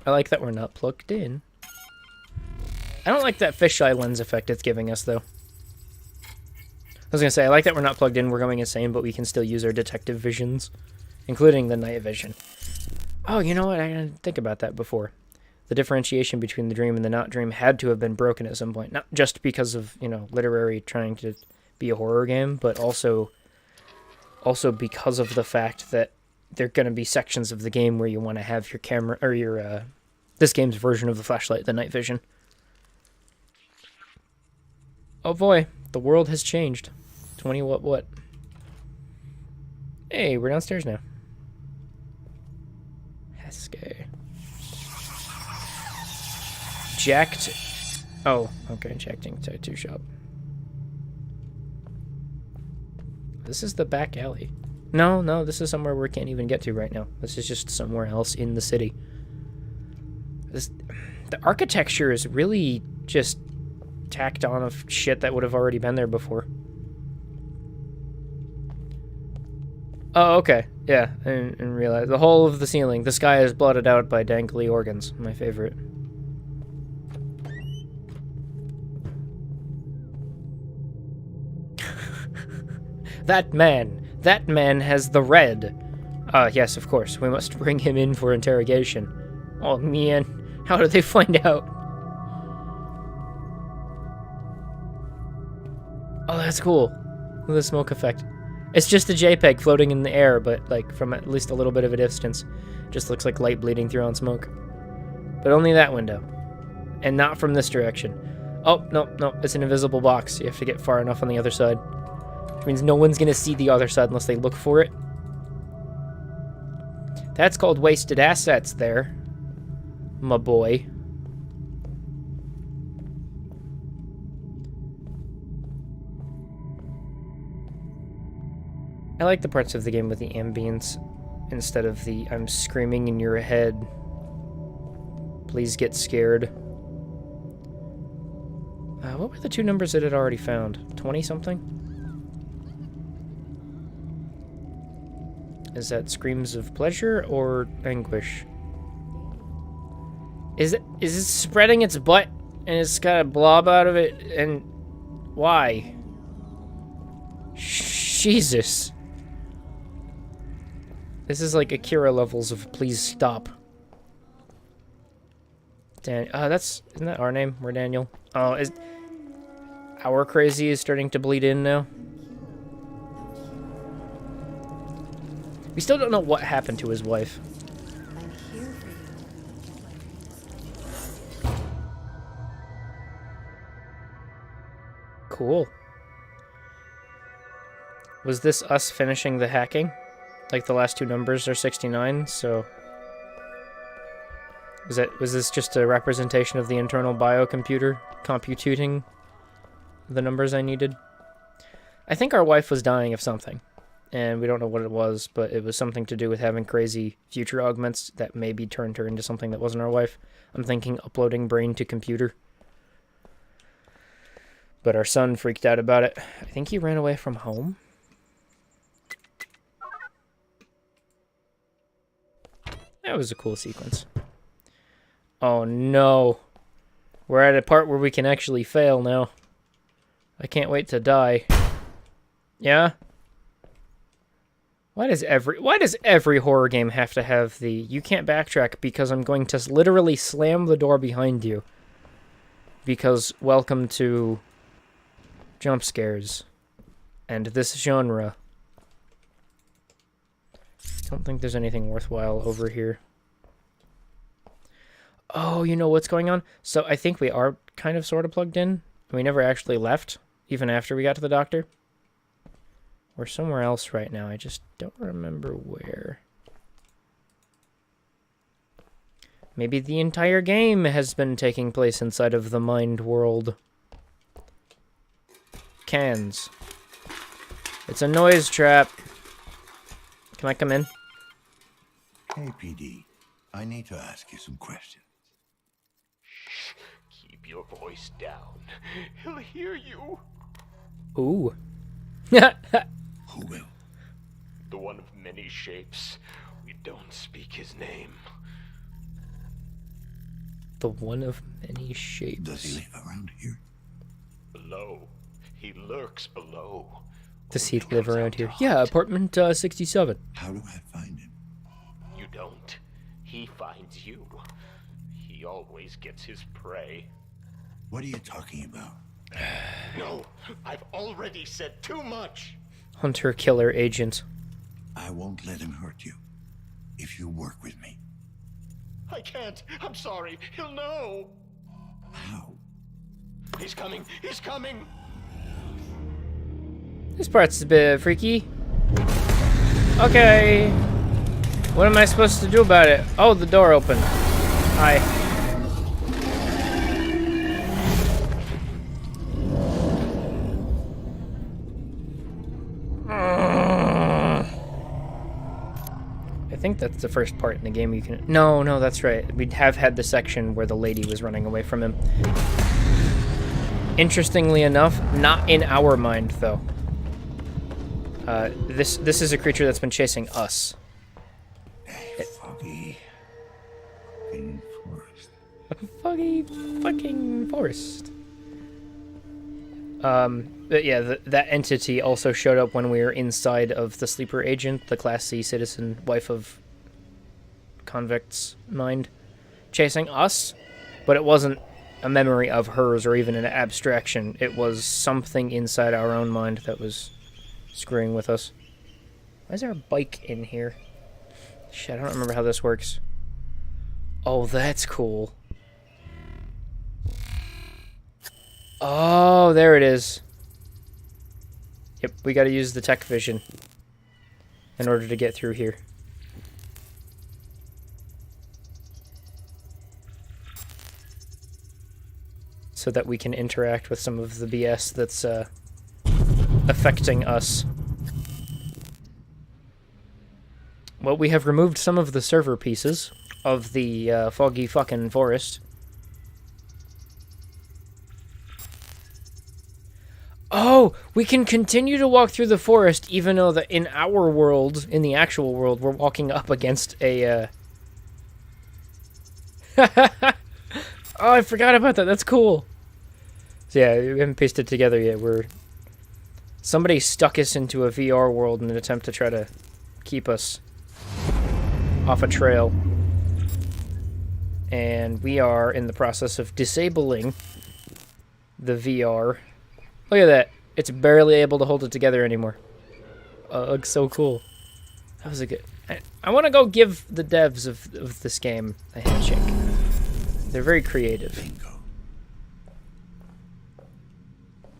I like that we're not plugged in. I don't like that fisheye lens effect it's giving us, though. I was gonna say, I like that we're not plugged in, we're going insane, but we can still use our detective visions, including the night vision. Oh, you know what? I didn't think about that before. The differentiation between the dream and the not dream had to have been broken at some point. Not just because of, you know, literary trying to be a horror game, but also because of the fact that there are going to be sections of the game where you want to have your camera, or your, this game's version of the flashlight, the night vision. Oh boy, the world has changed. 20 what? Hey, we're downstairs now. Heske. Jacked. Oh, okay, Jacked Tattoo Shop. This is the back alley. No, this is somewhere we can't even get to right now. This is just somewhere else in the city. The architecture is really just tacked on of shit that would have already been there before. Oh, okay. Yeah, I didn't realize. The whole of the ceiling. The sky is blotted out by dangly organs. My favorite. That man has the red. Yes, of course. We must bring him in for interrogation. Oh, man. How did they find out? Oh, that's cool. The smoke effect. It's just a JPEG floating in the air, but, like, from at least a little bit of a distance. Just looks like light bleeding through on smoke. But only that window. And not from this direction. Oh, no, it's an invisible box. You have to get far enough on the other side. Which means no one's gonna see the other side unless they look for it. That's called wasted assets there, my boy. I like the parts of the game with the ambience instead of the I'm screaming in your head. Please get scared. What were the two numbers that it already found? 20-something? Is that screams of pleasure or anguish? Is it spreading its butt and it's got a blob out of it? And why? Jesus. This is like Akira levels of please stop. Isn't that our name? We're Daniel. Oh, is our crazy is starting to bleed in now? We still don't know what happened to his wife. I'm here for you. Cool. Was this us finishing the hacking? Like the last two numbers are 69, so... Was this just a representation of the internal biocomputer computing the numbers I needed? I think our wife was dying of something. And we don't know what it was, but it was something to do with having crazy future augments that maybe turned her into something that wasn't our wife. I'm thinking uploading brain to computer. But our son freaked out about it. I think he ran away from home. That was a cool sequence. Oh no. We're at a part where we can actually fail now. I can't wait to die. Yeah? Why does every horror game have to have the you can't backtrack because I'm going to literally slam the door behind you? Because welcome to jump scares and this genre. I don't think there's anything worthwhile over here. Oh, you know what's going on? So I think we are kind of sort of plugged in. We never actually left, even after we got to the doctor. We're somewhere else right now. I just don't remember where. Maybe the entire game has been taking place inside of the mind world. Cans. It's a noise trap. Can I come in? Hey, PD. I need to ask you some questions. Keep your voice down. He'll hear you. Ooh. Who will? The one of many shapes. We don't speak his name. The one of many shapes. Does he live around here? Below. He lurks below. Does he Only live comes around out to here? hunt. Yeah, apartment 67. How do I find him? You don't. He finds you. He always gets his prey. What are you talking about? No, I've already said too much. Hunter killer agent. I won't let him hurt you. If you work with me. I can't. I'm sorry. He'll know. How? He's coming. He's coming. This part's a bit freaky. Okay. What am I supposed to do about it? Oh, the door opened. Hi. I think that's the first part in the game you can... No, that's right. We have had the section where the lady was running away from him. Interestingly enough, not in our mind, though. This is a creature that's been chasing us. A foggy fucking forest. Foggy fucking forest. But yeah, that entity also showed up when we were inside of the sleeper agent, the Class C citizen, wife of convict's mind, chasing us, but it wasn't a memory of hers or even an abstraction. It was something inside our own mind that was screwing with us. Why is there a bike in here? Shit, I don't remember how this works. Oh, that's cool. Oh, there it is. Yep, we gotta use the tech vision in order to get through here. So that we can interact with some of the BS that's affecting us. Well, we have removed some of the server pieces of the foggy fucking forest. Oh, we can continue to walk through the forest even though that in our world, in the actual world, we're walking up against a... Oh, I forgot about that. That's cool. So yeah, we haven't pieced it together yet. Somebody stuck us into a VR world in an attempt to try to keep us off a trail. And we are in the process of disabling the VR. Look at that. It's barely able to hold it together anymore. It looks so cool. That was a good... I want to go give the devs of this game a handshake. They're very creative. Bingo.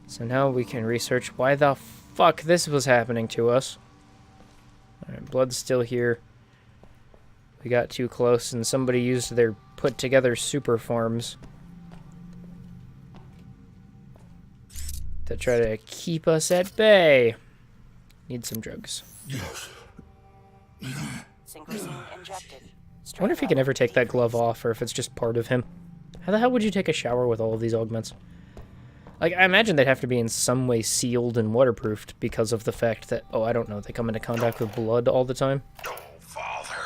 So now we can research why the fuck this was happening to us. Alright, blood's still here. We got too close and somebody used their put together super farms to try to keep us at bay. Need some drugs. Synchrosine injected. I wonder if he can ever take that glove off, or if it's just part of him. How the hell would you take a shower with all of these augments? Like, I imagine they'd have to be in some way sealed and waterproofed because of the fact that, oh, I don't know, they come into contact with blood all the time. Oh, Father,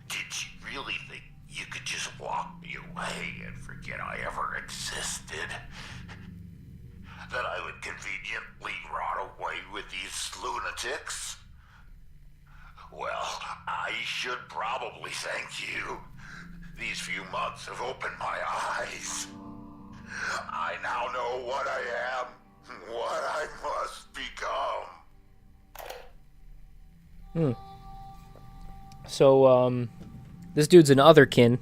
did you really think you could just walk me away and forget I ever existed? That I would conveniently rot away with these lunatics? Well, I should probably thank you. These few months have opened my eyes. I now know what I am, what I must become. So, this dude's an otherkin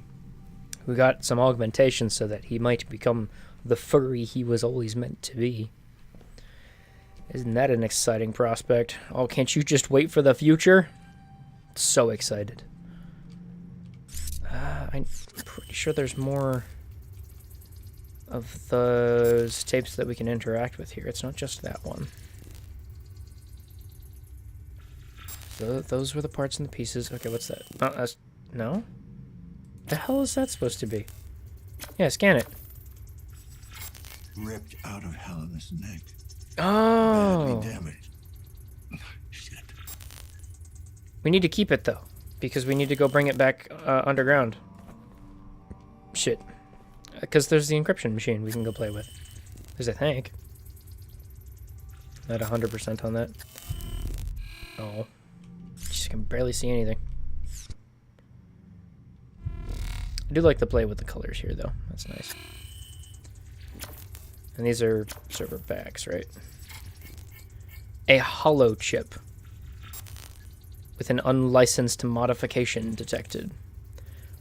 who got some augmentation so that he might become the furry he was always meant to be. Isn't that an exciting prospect? Oh, can't you just wait for the future? So excited. I'm pretty sure there's more of those tapes that we can interact with here. It's not just that one. Those were the parts and the pieces. Okay, what's that? Oh, that's... No? The hell is that supposed to be? Yeah, scan it. Ripped out of Helena's neck. Oh! Badly damaged. Shit. We need to keep it, though. Because we need to go bring it back underground. Shit. Because there's the encryption machine we can go play with. There's a tank. Not 100% on that. Oh. Just can barely see anything. I do like to play with the colors here, though. That's nice. And these are server packs, right? A hollow chip. With an unlicensed modification detected.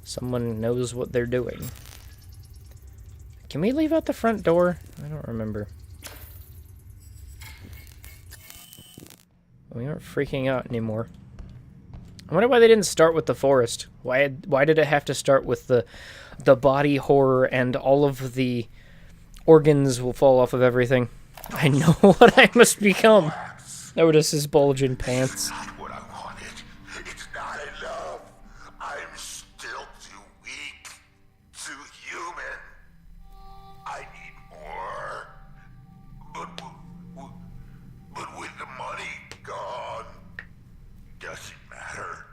Someone knows what they're doing. Can we leave out the front door? I don't remember. We aren't freaking out anymore. I wonder why they didn't start with the forest. Why did it have to start with the body horror and all of the organs will fall off of everything? I know what I must become. Notice his bulging pants. Not what I wanted. It's not enough. I'm still too weak, too human. I need more. But with the money gone, doesn't matter.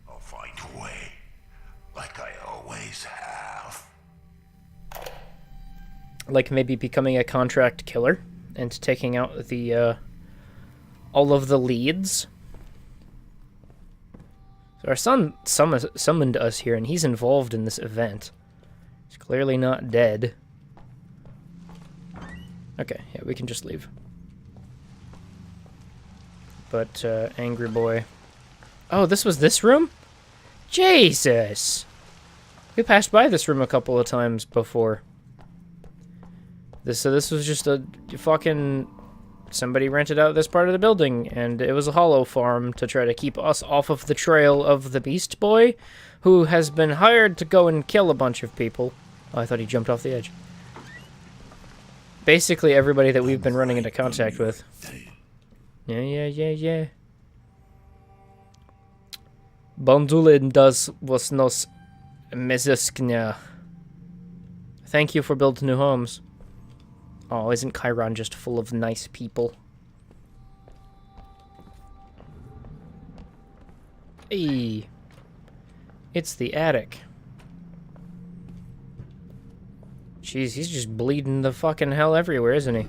I'll find a way, like I always have. Like maybe becoming a contract killer and taking out the all of the leads. So our son summoned us here, and he's involved in this event. He's clearly not dead. Okay, yeah, we can just leave. But, angry boy. Oh, this was this room? Jesus! We passed by this room a couple of times before. So this was just a fucking... Somebody rented out this part of the building, and it was a hollow farm to try to keep us off of the trail of the Beast Boy, who has been hired to go and kill a bunch of people. Oh, I thought he jumped off the edge. Basically everybody that we've been running into contact with. Yeah. Bondulin does was nos mezisknia. Thank you for building new homes. Oh, isn't Chiron just full of nice people? Hey, it's the attic. Jeez, he's just bleeding the fucking hell everywhere, isn't he?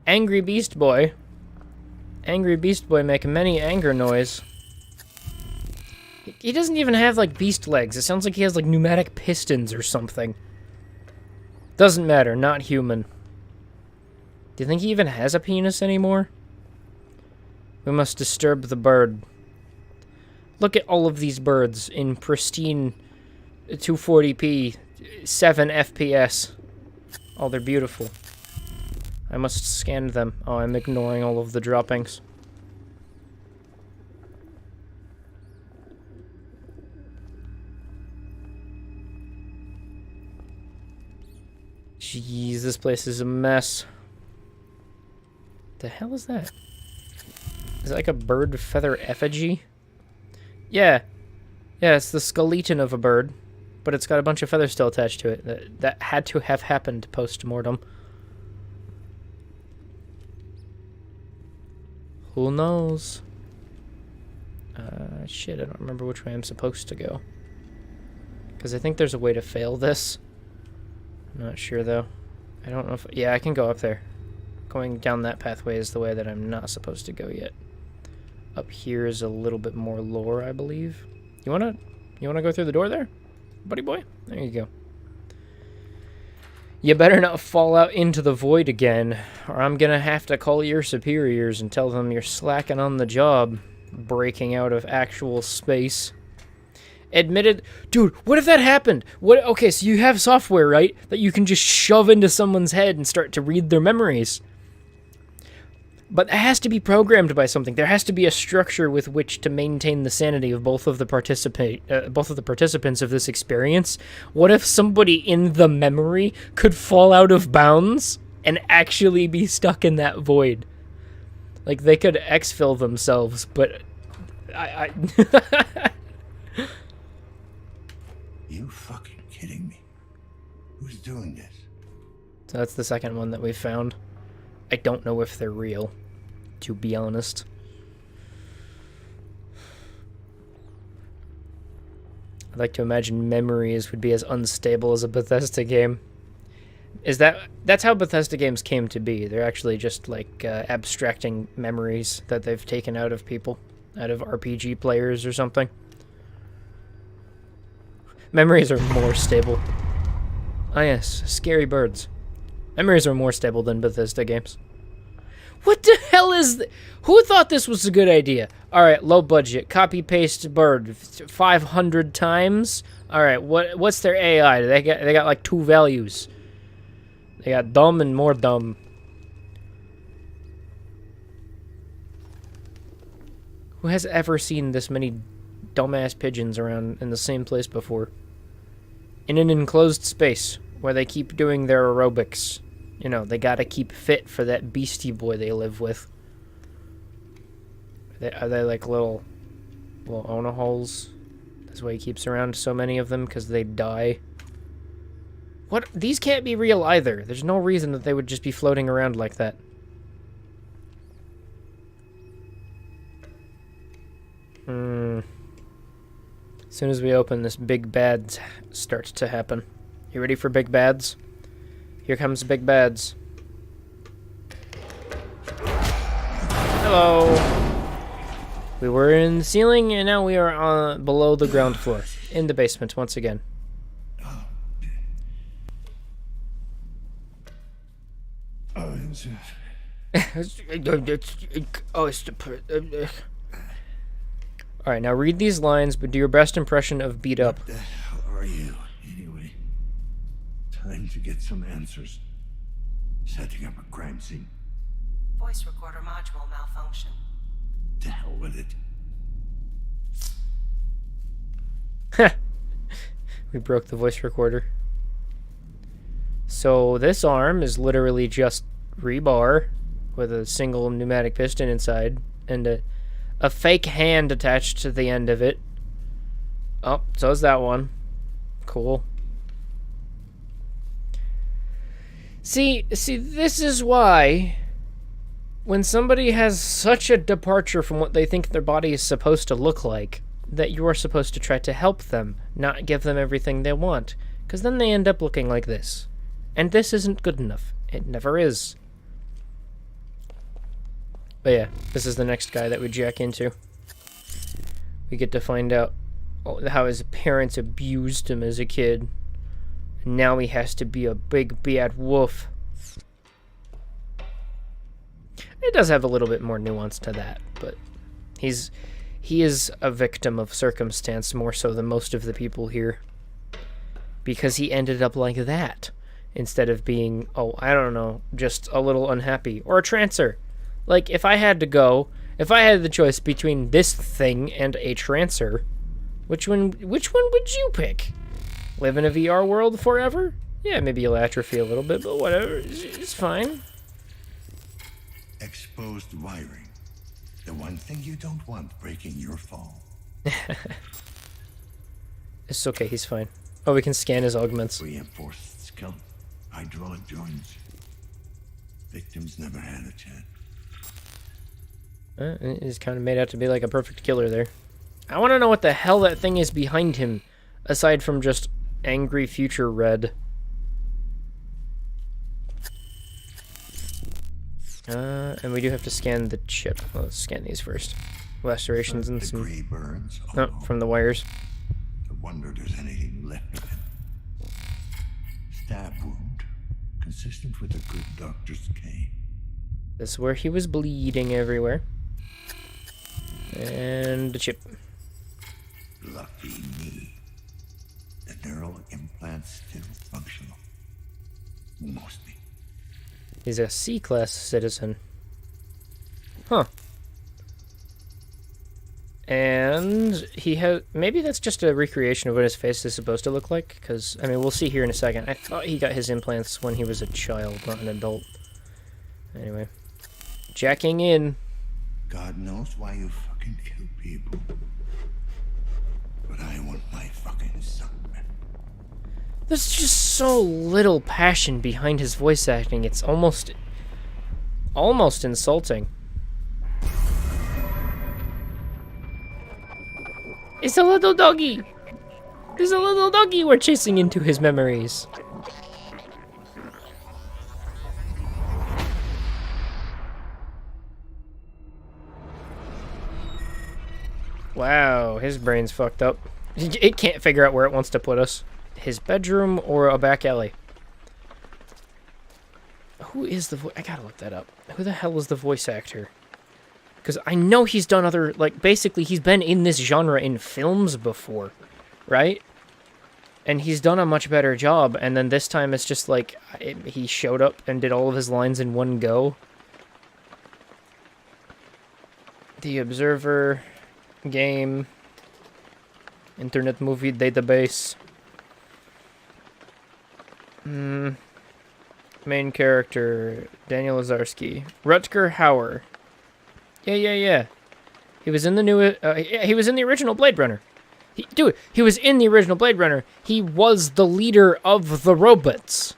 Angry Beast Boy. Angry Beast Boy make many anger noise. He doesn't even have, like, beast legs. It sounds like he has, like, pneumatic pistons or something. Doesn't matter. Not human. Do you think he even has a penis anymore? We must disturb the bird. Look at all of these birds in pristine 240p, 7 FPS. Oh, they're beautiful. I must scan them. Oh, I'm ignoring all of the droppings. Jeez, this place is a mess. The hell is that? Is it like a bird feather effigy? Yeah. Yeah, it's the skeleton of a bird, but it's got a bunch of feathers still attached to it. That had to have happened post-mortem. Who knows? Shit, I don't remember which way I'm supposed to go. Because I think there's a way to fail this. I'm not sure, though. I don't know if... Yeah, I can go up there. Going down that pathway is the way that I'm not supposed to go yet. Up here is a little bit more lore, I believe. You wanna go through the door there? Buddy boy? There you go. You better not fall out into the void again, or I'm gonna have to call your superiors and tell them you're slacking on the job, breaking out of actual space. Admitted... Dude, what if that happened? What? Okay, so you have software, right? That you can just shove into someone's head and start to read their memories. But it has to be programmed by something. There has to be a structure with which to maintain the sanity of both of the participants of this experience. What if somebody in the memory could fall out of bounds and actually be stuck in that void? Like, they could exfil themselves, but... You fucking kidding me? Who's doing this? So that's the second one that we found. I don't know if they're real, to be honest. I'd like to imagine Memories would be as unstable as a Bethesda game. That's how Bethesda games came to be. They're actually just like abstracting memories that they've taken out of people, out of RPG players or something. Memories are more stable. Ah yes, scary birds. Memories are more stable than Bethesda games. What the hell is who thought this was a good idea? Alright, low budget. Copy paste bird 500 times. Alright, what's their AI? They got like 2 values. They got dumb and more dumb. Who has ever seen this many dumbass pigeons around in the same place before? In an enclosed space where they keep doing their aerobics. You know, they gotta keep fit for that beastie boy they live with. Are they like little onaholes? That's why he keeps around so many of them, because they die. What? These can't be real either. There's no reason that they would just be floating around like that. As soon as we open, this big bad starts to happen. You ready for big bads? Here comes big bads. Hello. We were in the ceiling, and now we are on below the ground floor, in the basement once again. Alright, now read these lines, but do your best impression of beat up. What the hell are you, anyway? Time to get some answers. Setting up a crime scene. Voice recorder module malfunction. To hell with it. We broke the voice recorder. So this arm is literally just rebar with a single pneumatic piston inside and a fake hand attached to the end of it. Oh, so is that one. Cool. See, this is why when somebody has such a departure from what they think their body is supposed to look like, that you are supposed to try to help them, not give them everything they want. Because then they end up looking like this. And this isn't good enough. It never is. But yeah, this is the next guy that we jack into. We get to find out how his parents abused him as a kid. And now he has to be a big bad wolf. It does have a little bit more nuance to that, but he is a victim of circumstance more so than most of the people here. Because he ended up like that. Instead of being, oh, I don't know, just a little unhappy. Or a trancer. Like, if I had the choice between this thing and a trancer, which one would you pick? Live in a VR world forever? Yeah, maybe you'll atrophy a little bit, but whatever. It's fine. Exposed wiring. The one thing you don't want breaking your fall. It's okay, he's fine. Oh, we can scan his augments. Reinforced skull. Hydraulic joints. Victims never had a chance. He's kind of made out to be like a perfect killer there. I want to know what the hell that thing is behind him, aside from just angry future red. And we do have to scan the chip. Well, let's scan these first. Lacerations and some... Degree burns. Oh, from the wires. I wonder if there's anything left of him. Stab wound. Consistent with a good doctor's cane. This is where he was bleeding everywhere. And the chip. Lucky me. The neural implant's still functional. Mostly. He's a C-class citizen. Huh. And he has... Maybe that's just a recreation of what his face is supposed to look like. Because, I mean, we'll see here in a second. I thought he got his implants when he was a child, not an adult. Anyway. Jacking in. God knows why you fucking kill people. But I want my fucking son. There's just so little passion behind his voice acting. It's almost insulting. It's a little doggy. There's a little doggy we're chasing into his memories. Wow, his brain's fucked up. It can't figure out where it wants to put us. His bedroom or a back alley. Who is the I gotta look that up. Who the hell is the voice actor? Because I know he's done other, like, basically he's been in this genre in films before, right? And he's done a much better job, and then this time it's just like, he showed up and did all of his lines in one go. The Observer, game, Internet Movie Database. Main character, Daniel Lazarski. Rutger Hauer. Yeah. He was in the new, he was in the original Blade Runner. He was in the original Blade Runner. He was the leader of the robots.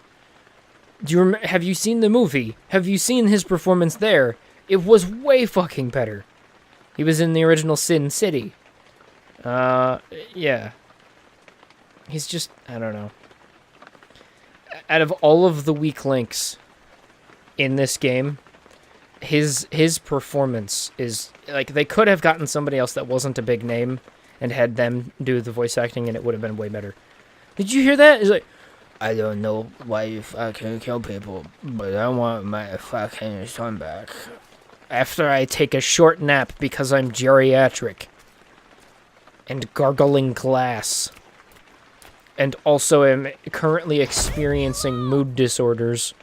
Have you seen the movie? Have you seen his performance there? It was way fucking better. He was in the original Sin City. Yeah. He's just, I don't know. Out of all of the weak links in this game, his performance is, like, they could have gotten somebody else that wasn't a big name and had them do the voice acting, and it would have been way better. Did you hear that? He's like, I don't know why you fucking kill people, but I want my fucking son back. After I take a short nap because I'm geriatric. And gargling glass. And also am currently experiencing mood disorders.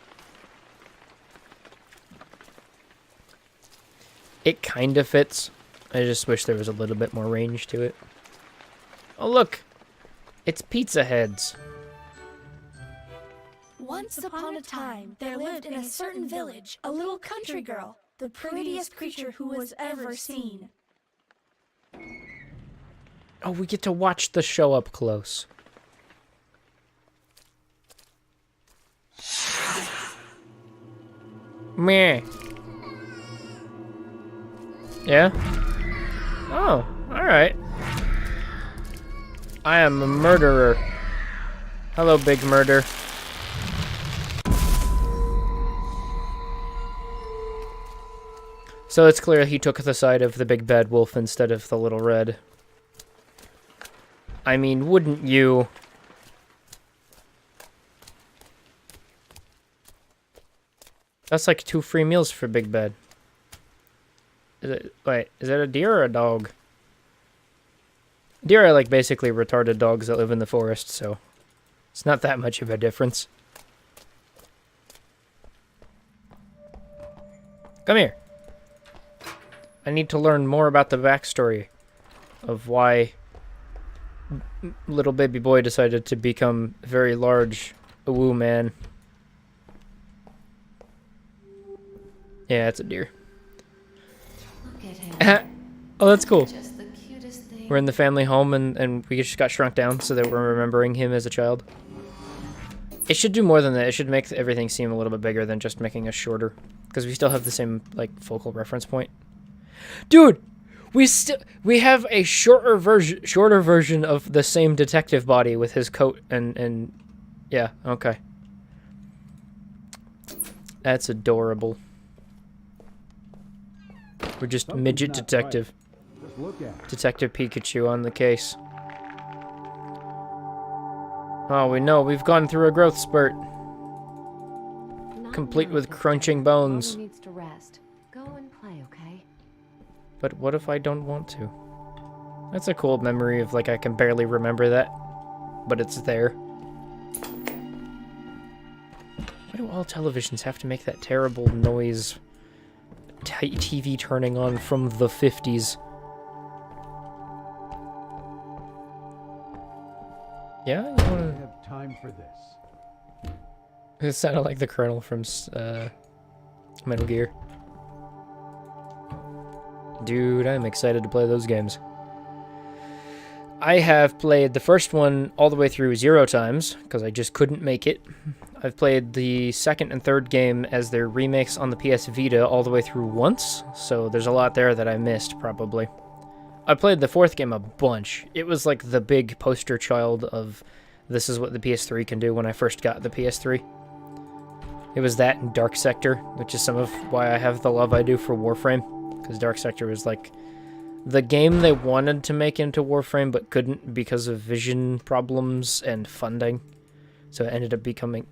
It kind of fits. I just wish there was a little bit more range to it. Oh, look! It's Pizza Heads. Once upon a time, there lived in a certain village a little country girl, the prettiest creature who was ever seen. Oh, we get to watch the show up close. Meh. Yeah? Oh, alright. I am a murderer. Hello, big murder. So it's clear he took the side of the big bad wolf instead of the little red. I mean, wouldn't you? That's like 2 free meals for Big Bad. Wait, is that a deer or a dog? Deer are like basically retarded dogs that live in the forest, so it's not that much of a difference. Come here. I need to learn more about the backstory of why little baby boy decided to become very large woo man. Yeah, it's a deer. Look at him. Oh, that's cool. Just the cutest thing. We're in the family home and we just got shrunk down so that we're remembering him as a child. It should do more than that. It should make everything seem a little bit bigger than just making us shorter. Because we still have the same, like, focal reference point. Dude! We have a shorter version of the same detective body with his coat and yeah, okay. That's adorable. We're just midget detective. Detective Pikachu on the case. Oh, we know. We've gone through a growth spurt. Complete with crunching bones. Needs to rest. Go and play, okay? But what if I don't want to? That's a cool memory of, like, I can barely remember that. But it's there. Why do all televisions have to make that terrible noise? TV turning on from the 50s. Yeah? You wanna... have time for this. It sounded like the Colonel from Metal Gear. Dude, I'm excited to play those games. I have played the first one all the way through 0 times, because I just couldn't make it. I've played the second and third game as their remakes on the PS Vita all the way through once, so there's a lot there that I missed, probably. I played the 4th game a bunch. It was like the big poster child of this is what the PS3 can do when I first got the PS3. It was that and Dark Sector, which is some of why I have the love I do for Warframe. Because Dark Sector was like the game they wanted to make into Warframe but couldn't because of vision problems and funding. So it ended up becoming...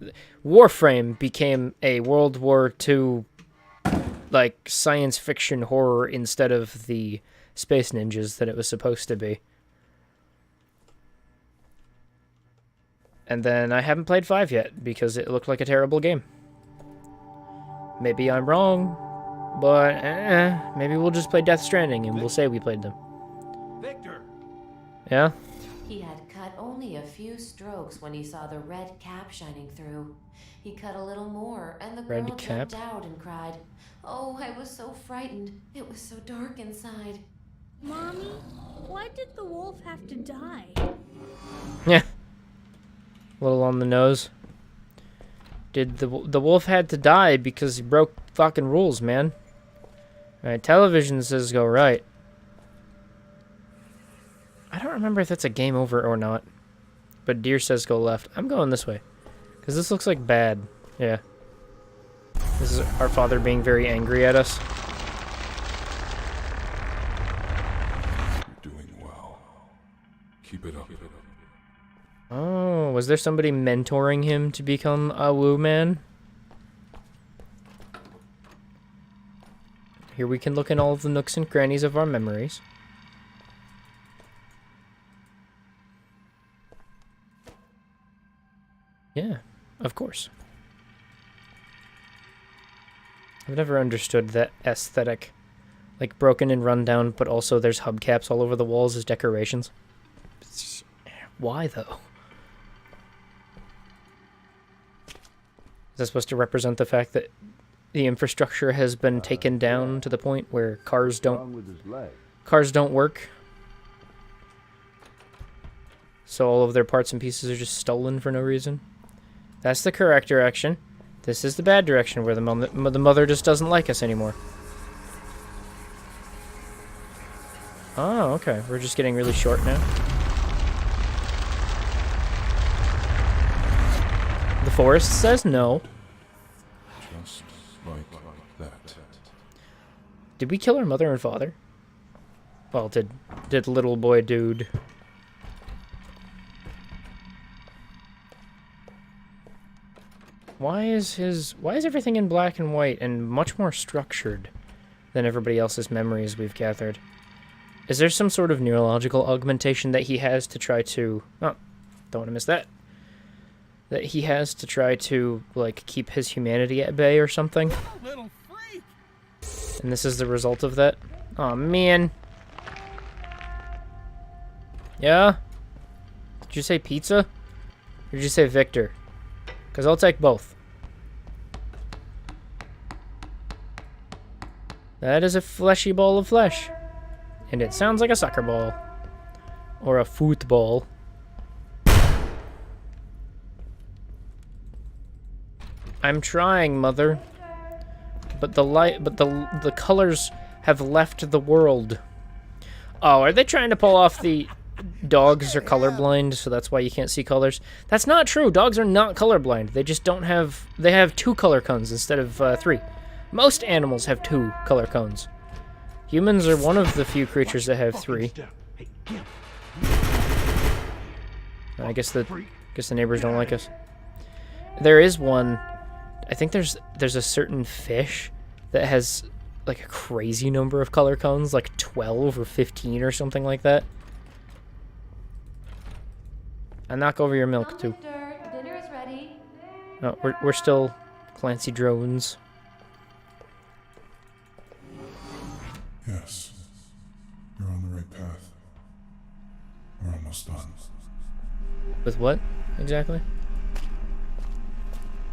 Warframe became a World War II like science fiction horror instead of the Space Ninjas that it was supposed to be. And then I haven't played 5 yet because it looked like a terrible game. Maybe I'm wrong, but maybe we'll just play Death Stranding and we'll say we played them. Victor! Yeah? He had cut only a few strokes when he saw the red cap shining through. He cut a little more, and the girl Red cap? jumped out and cried, "Oh, I was so frightened. It was so dark inside." Mommy, why did the wolf have to die? Yeah. A little on the nose. The wolf had to die because he broke fucking rules, man. Alright, television says go right. I don't remember if that's a game over or not. But deer says go left. I'm going this way. Because this looks like bad. Yeah. This is our father being very angry at us. You're doing well. Keep it up. Oh, was there somebody mentoring him to become a woo man? Here we can look in all of the nooks and crannies of our memories. Yeah, of course. I've never understood that aesthetic. Like broken and run down, but also there's hubcaps all over the walls as decorations. Why though? Is that supposed to represent the fact that the infrastructure has been taken down to the point where cars don't work? So all of their parts and pieces are just stolen for no reason? That's the correct direction. This is the bad direction where the mother just doesn't like us anymore. Oh, okay. We're just getting really short now. The forest says no. Just like that. Did we kill our mother and father? Well, did little boy dude. Why is everything in black and white and much more structured than everybody else's memories we've gathered? Is there some sort of neurological augmentation that he has to try to... Oh, don't want to miss that. That he has to try to, like, keep his humanity at bay or something? Little freak! And this is the result of that? Aw, man. Yeah? Did you say pizza? Or did you say Victor? Because I'll take both. That is a fleshy ball of flesh. And it sounds like a soccer ball. Or a football. I'm trying, Mother. But the colors have left the world. Oh, are they trying to pull off the dogs are colorblind, so that's why you can't see colors? That's not true. Dogs are not colorblind. They just don't have... They have 2 color cones instead of 3. Most animals have 2 color cones. Humans are one of the few creatures that have 3. I guess the neighbors don't like us. There is one... I think there's a certain fish that has like a crazy number of color cones, like 12 or 15 or something like that. I knock over your milk too. Dinner is ready. No, we're still Clancy drones. Yes. You're on the right path. We're almost done. With what exactly?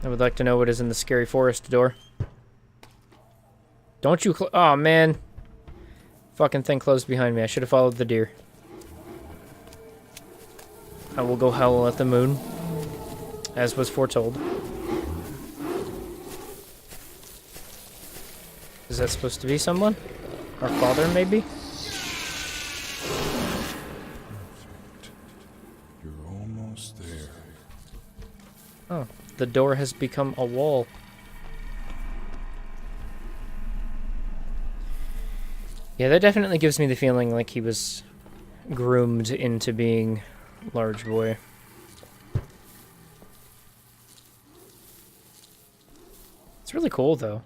I would like to know what is in the scary forest door. Don't you oh man. Fucking thing closed behind me. I should have followed the deer. I will go howl at the moon, as was foretold. Is that supposed to be someone? Our father, maybe? the door has become a wall. Yeah, that definitely gives me the feeling like he was groomed into being large boy. It's really cool, though.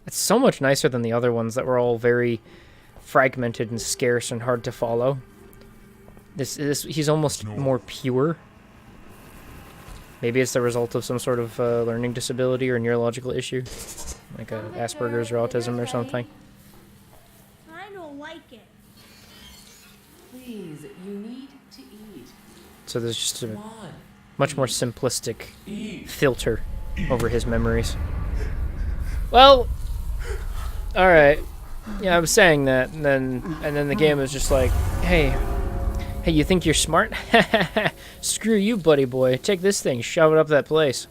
It's so much nicer than the other ones that were all very fragmented and scarce and hard to follow. He's almost more pure. Maybe it's the result of some sort of learning disability or neurological issue, like Asperger's or autism or something. I don't like it. Please, you need to eat. So there's just a Come on. much more simplistic filter over his memories. Well, all right. Yeah, I was saying that, and then the game was just like, hey, you think you're smart? Screw you, buddy boy. Take this thing, shove it up that place.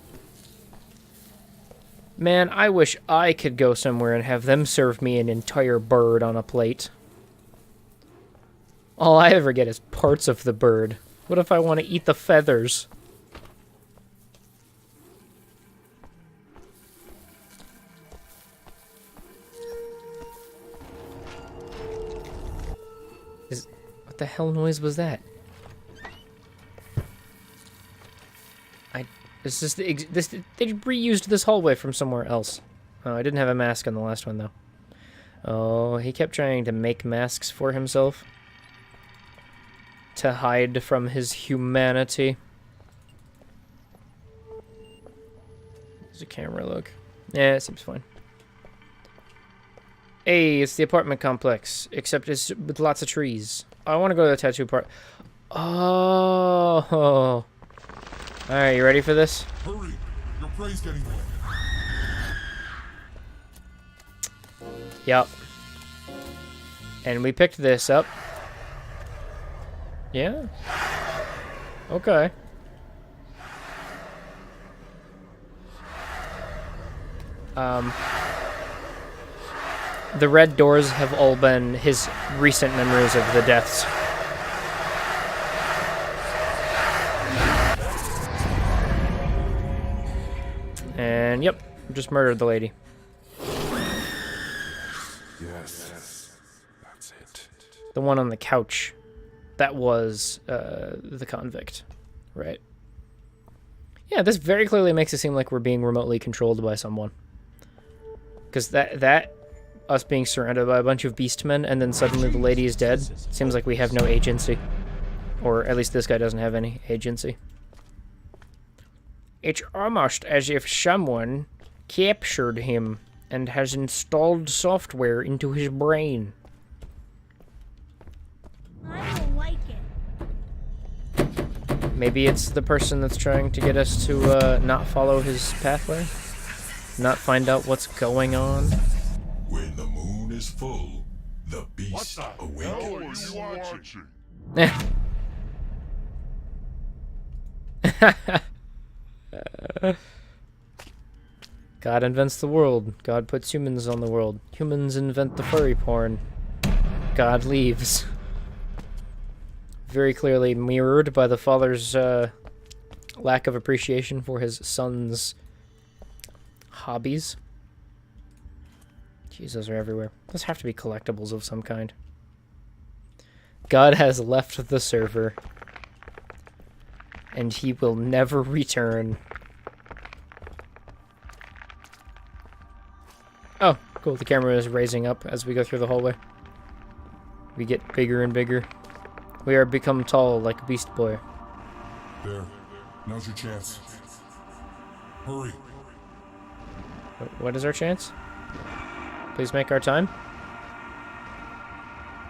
Man, I wish I could go somewhere and have them serve me an entire bird on a plate. All I ever get is parts of the bird. What if I want to eat the feathers? What the hell noise was that? They reused this hallway from somewhere else. Oh, I didn't have a mask on the last one though. Oh, he kept trying to make masks for himself to hide from his humanity. Does the camera look? Yeah, it seems fine. Hey, it's the apartment complex, except it's with lots of trees. I want to go to the tattoo part. Oh. Alright, you ready for this? Hurry! Your prey's getting wet. Yep. And we picked this up. Yeah. Okay. The red doors have all been his recent memories of the deaths. And yep, just murdered the lady. Yes, that's it. The one on the couch. That was the convict, right? Yeah, this very clearly makes it seem like we're being remotely controlled by someone. Because that us being surrounded by a bunch of beastmen and then suddenly the lady is dead, seems like we have no agency. Or at least this guy doesn't have any agency. It's almost as if someone captured him and has installed software into his brain. I don't like it. Maybe it's the person that's trying to get us to not follow his pathway? Not find out what's going on? When the moon is full, the beast awakens. God invents the world. God puts humans on the world. Humans invent the furry porn. God leaves. Very clearly mirrored by the father's lack of appreciation for his son's hobbies. Jeez, those are everywhere. Those have to be collectibles of some kind. God has left the server. And he will never return. Oh, cool. The camera is raising up as we go through the hallway. We get bigger and bigger. We are become tall like Beast Boy. There. Now's your chance. Hurry. What is our chance? Please make our time.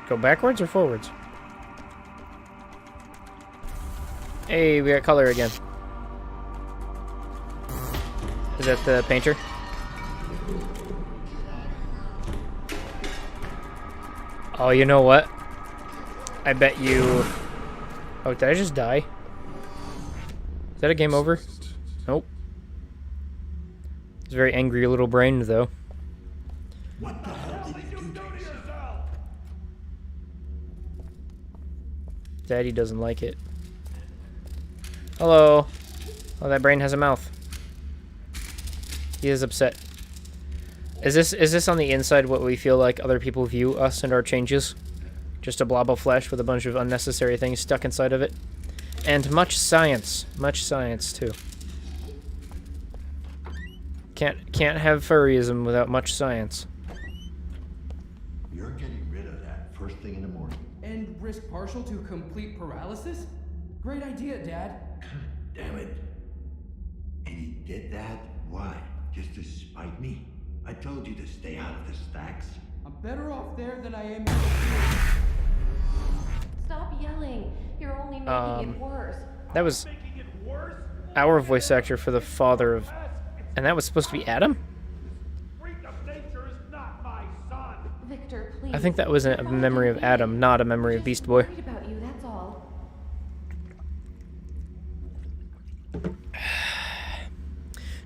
Go backwards or forwards? Hey, we got color again. Is that the painter? Oh, you know what? I bet you... Oh, did I just die? Is that a game over? Nope. It's a very angry little brain, though. What the hell did you do to yourself? Daddy doesn't like it. Hello. Oh, that brain has a mouth. He is upset. Is this on the inside what we feel like other people view us and our changes? Just a blob of flesh with a bunch of unnecessary things stuck inside of it. And much science. Much science, too. Can't have furryism without much science. You're getting rid of that first thing in the morning. And risk partial to complete paralysis? Great idea, Dad. Damn it. And he did that? Why? Just to spite me? I told you to stay out of the stacks. I'm better off there than I am. Stop yelling. You're only making it worse. That was our voice actor for the father of... And that was supposed to be Adam? Victor, please. I think that was a memory of Adam, not a memory of Beast Boy. I'm worried about you, that's all.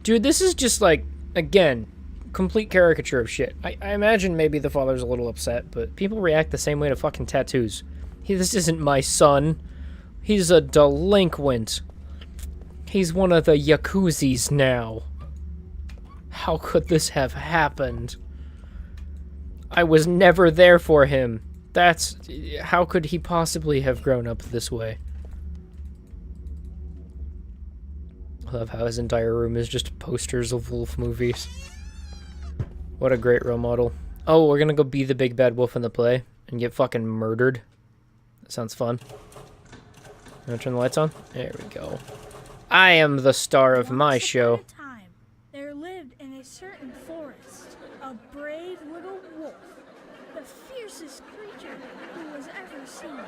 Dude, this is just like, again, complete caricature of shit. I imagine maybe the father's a little upset, but people react the same way to fucking tattoos. This isn't my son. He's a delinquent. He's one of the Yakuzis now. How could this have happened? I was never there for him. How could he possibly have grown up this way? I love how his entire room is just posters of wolf movies. What a great role model. Oh, we're gonna go be the big bad wolf in the play and get fucking murdered. That sounds fun. You wanna turn the lights on? There we go. I am the star of my show. Once upon a time, there lived in a certain forest a brave little wolf, the fiercest creature who was ever seen.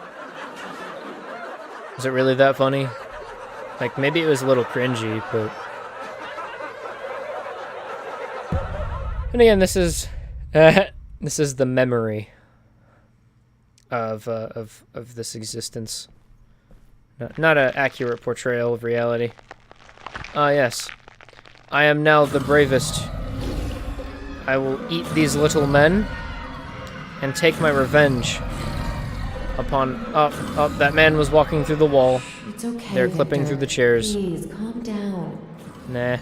Is it really that funny? Like, maybe it was a little cringy, but... And again, this is the memory of this existence. Not an accurate portrayal of reality. Ah, yes. I am now the bravest. I will eat these little men and take my revenge upon... Oh, that man was walking through the wall. It's okay, They're clipping Victor. through the chairs. Please, calm down. Nah.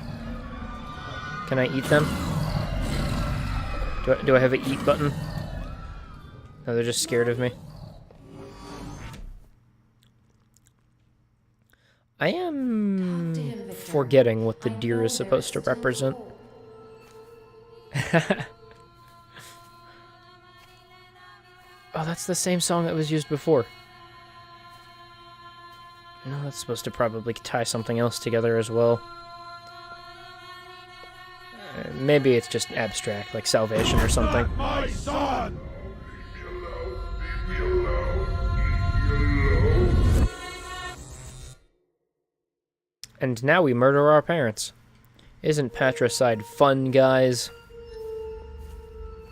Can I eat them? Do I have an eat button? No, they're just scared of me. I am forgetting what the deer is supposed to represent. Oh, that's the same song that was used before. No, that's supposed to probably tie something else together as well. Maybe it's just abstract, like salvation or something. My son! And now we murder our parents. Isn't patricide fun, guys?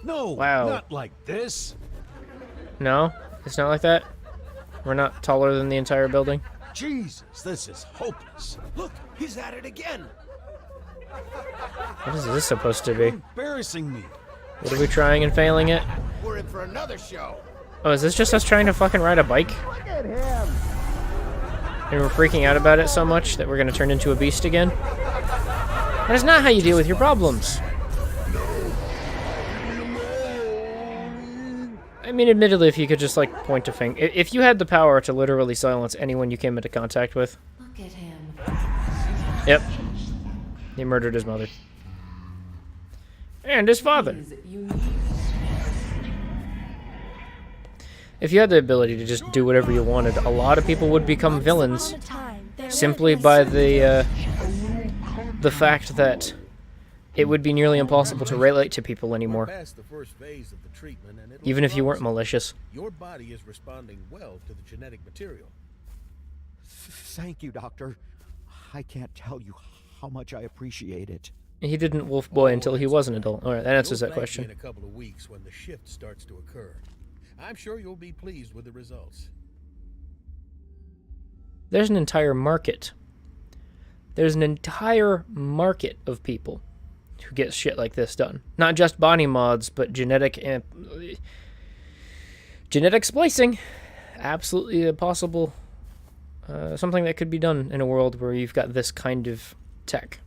No, Wow. not like this. No? It's not like that? We're not taller than the entire building? Jesus, this is hopeless. Look, he's at it again. What is this supposed to be? Embarrassing me. What are we trying and failing at? We're in for another show. Oh, is this just us trying to fucking ride a bike? And we're freaking out about it so much that we're gonna turn into a beast again? That is not how you deal with your problems. I mean, admittedly, if you could just, like, point a finger. If you had the power to literally silence anyone you came into contact with. Look at him. Yep. He murdered his mother. And his father. Please, you need... If you had the ability to just do whatever you wanted, a lot of people would become villains. Simply by the fact that it would be nearly impossible to relate to people anymore. Past the first phase of the treatment, and it Even looks if you weren't promising. malicious. Your body is responding well to the genetic material. Thank you, Doctor. I can't tell you how much I appreciate it. He didn't wolf boy until he was an adult. Alright, that answers You'll that thank me question. in a couple of weeks when the shift starts to occur. I'm sure you'll be pleased with the results. There's an entire market. There's an entire market of people who get shit like this done. Not just body mods, but genetic splicing. Absolutely a possible something that could be done in a world where you've got this kind of tech.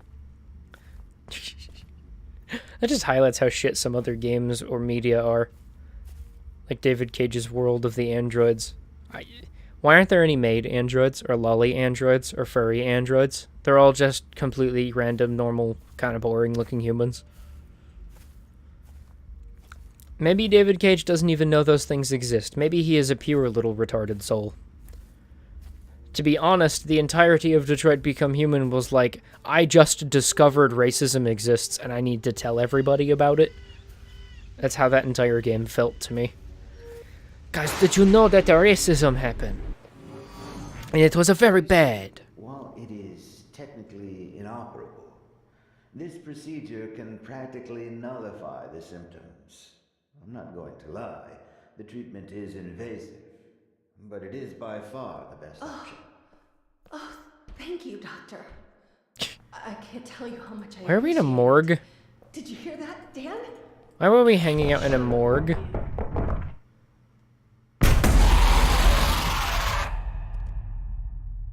That just highlights how shit some other games or media are. Like David Cage's World of the Androids. Why aren't there any maid androids, or lolly androids, or furry androids? They're all just completely random, normal, kind of boring-looking humans. Maybe David Cage doesn't even know those things exist. Maybe he is a pure little retarded soul. To be honest, the entirety of Detroit Become Human was like, I just discovered racism exists, and I need to tell everybody about it. That's how that entire game felt to me. Guys, did you know that the racism happened? And it was very bad. While it is technically inoperable, this procedure can practically nullify the symptoms. I'm not going to lie, the treatment is invasive, but it is by far the best option. Oh, thank you, Doctor. I can't tell you how much I Why are we in a appreciate it. morgue? Did you hear that, Dan? Why were we hanging out in a morgue?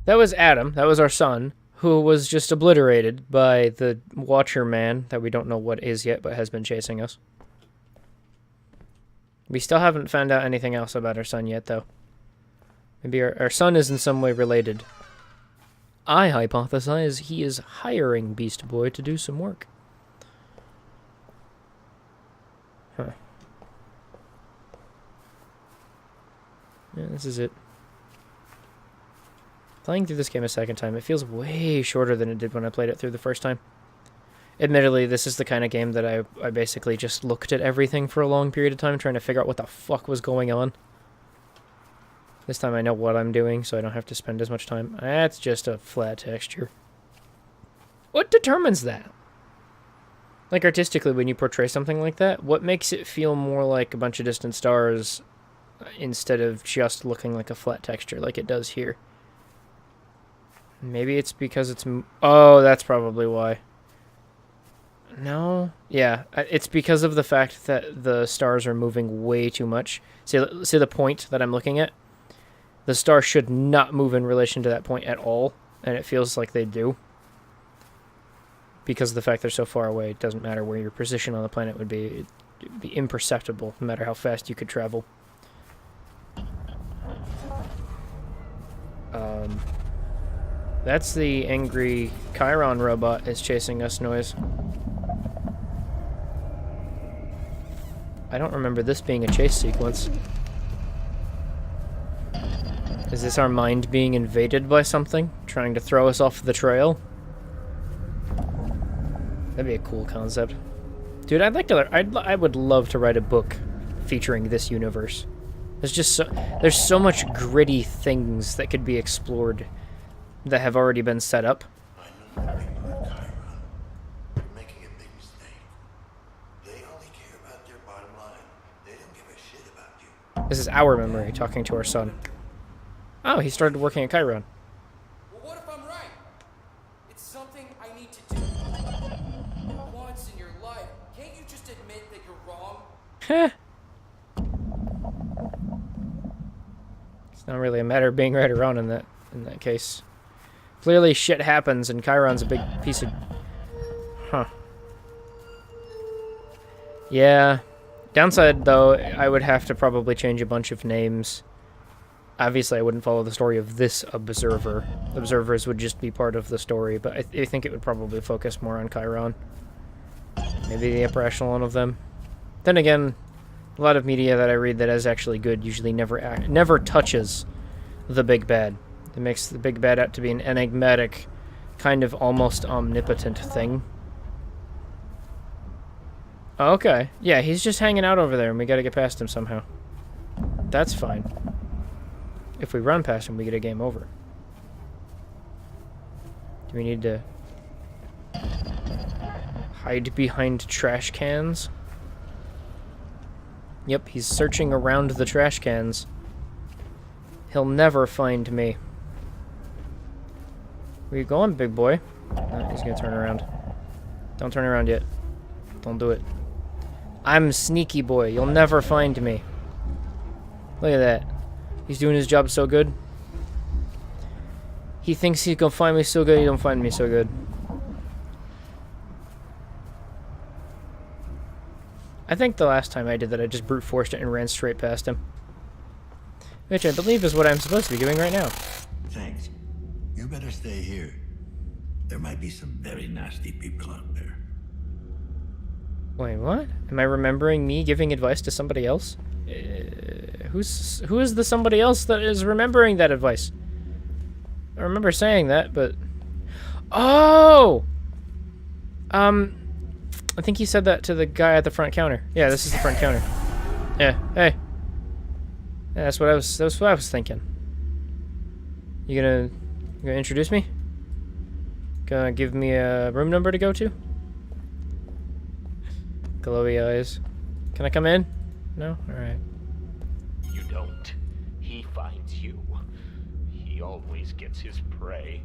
That was Adam, that was our son, who was just obliterated by the Watcher Man, that we don't know what is yet, but has been chasing us. We still haven't found out anything else about our son yet, though. Maybe our son is in some way related. I hypothesize he is hiring Beast Boy to do some work. Huh. Yeah, this is it. Playing through this game a second time, it feels way shorter than it did when I played it through the first time. Admittedly, this is the kind of game that I basically just looked at everything for a long period of time, trying to figure out what the fuck was going on. This time I know what I'm doing, so I don't have to spend as much time. That's just a flat texture. What determines that? Like, artistically, when you portray something like that, what makes it feel more like a bunch of distant stars instead of just looking like a flat texture like it does here? Maybe it's because it's... Oh, that's probably why. No? Yeah, it's because of the fact that the stars are moving way too much. See the point that I'm looking at? The star should not move in relation to that point at all, and it feels like they do. Because of the fact they're so far away, it doesn't matter where your position on the planet would be. It would be imperceptible, no matter how fast you could travel. That's the angry Chiron robot is chasing us noise. I don't remember this being a chase sequence. Is this our mind being invaded by something? Trying to throw us off the trail? That'd be a cool concept. Dude, I would love to write a book featuring this universe. There's so much gritty things that could be explored that have already been set up. I know the people at Chiron. You're making a big mistake. They only care about their bottom line. They don't give a shit about you. This is our memory talking to our son. Oh, he started working at Chiron. Well, what if I'm right? It's something I need to do. Once in your life, can't you just admit that you're wrong? Heh. It's not really a matter of being right or wrong in that case. Clearly shit happens and Chiron's a big piece of... Huh. Yeah. Downside, though, I would have to probably change a bunch of names. Obviously, I wouldn't follow the story of this Observer. Observers would just be part of the story, but I think it would probably focus more on Chiron. Maybe the upper echelon of them. Then again, a lot of media that I read that is actually good usually never touches the big bad. It makes the big bad out to be an enigmatic, kind of almost omnipotent thing. Okay. Yeah, he's just hanging out over there, and we gotta get past him somehow. That's fine. If we run past him, we get a game over. Do we need to hide behind trash cans? Yep, he's searching around the trash cans. He'll never find me. Where you going, big boy? Oh, he's gonna turn around. Don't turn around yet. Don't do it. I'm Sneaky Boy. You'll never find me. Look at that. He's doing his job so good. He thinks he can find me so good, he don't find me so good. I think the last time I did that, I just brute forced it and ran straight past him. Which I believe is what I'm supposed to be doing right now. Thanks. You better stay here. There might be some very nasty people out there. Wait, what? Am I remembering me giving advice to somebody else? Who is the somebody else that is remembering that advice? I remember saying that, but... Oh! I think he said that to the guy at the front counter. Yeah, this is the front counter. Yeah, hey. Yeah, that's what I was thinking. You gonna introduce me? Gonna give me a room number to go to? Glowy eyes. Can I come in? No? Alright. You don't. He finds you. He always gets his prey.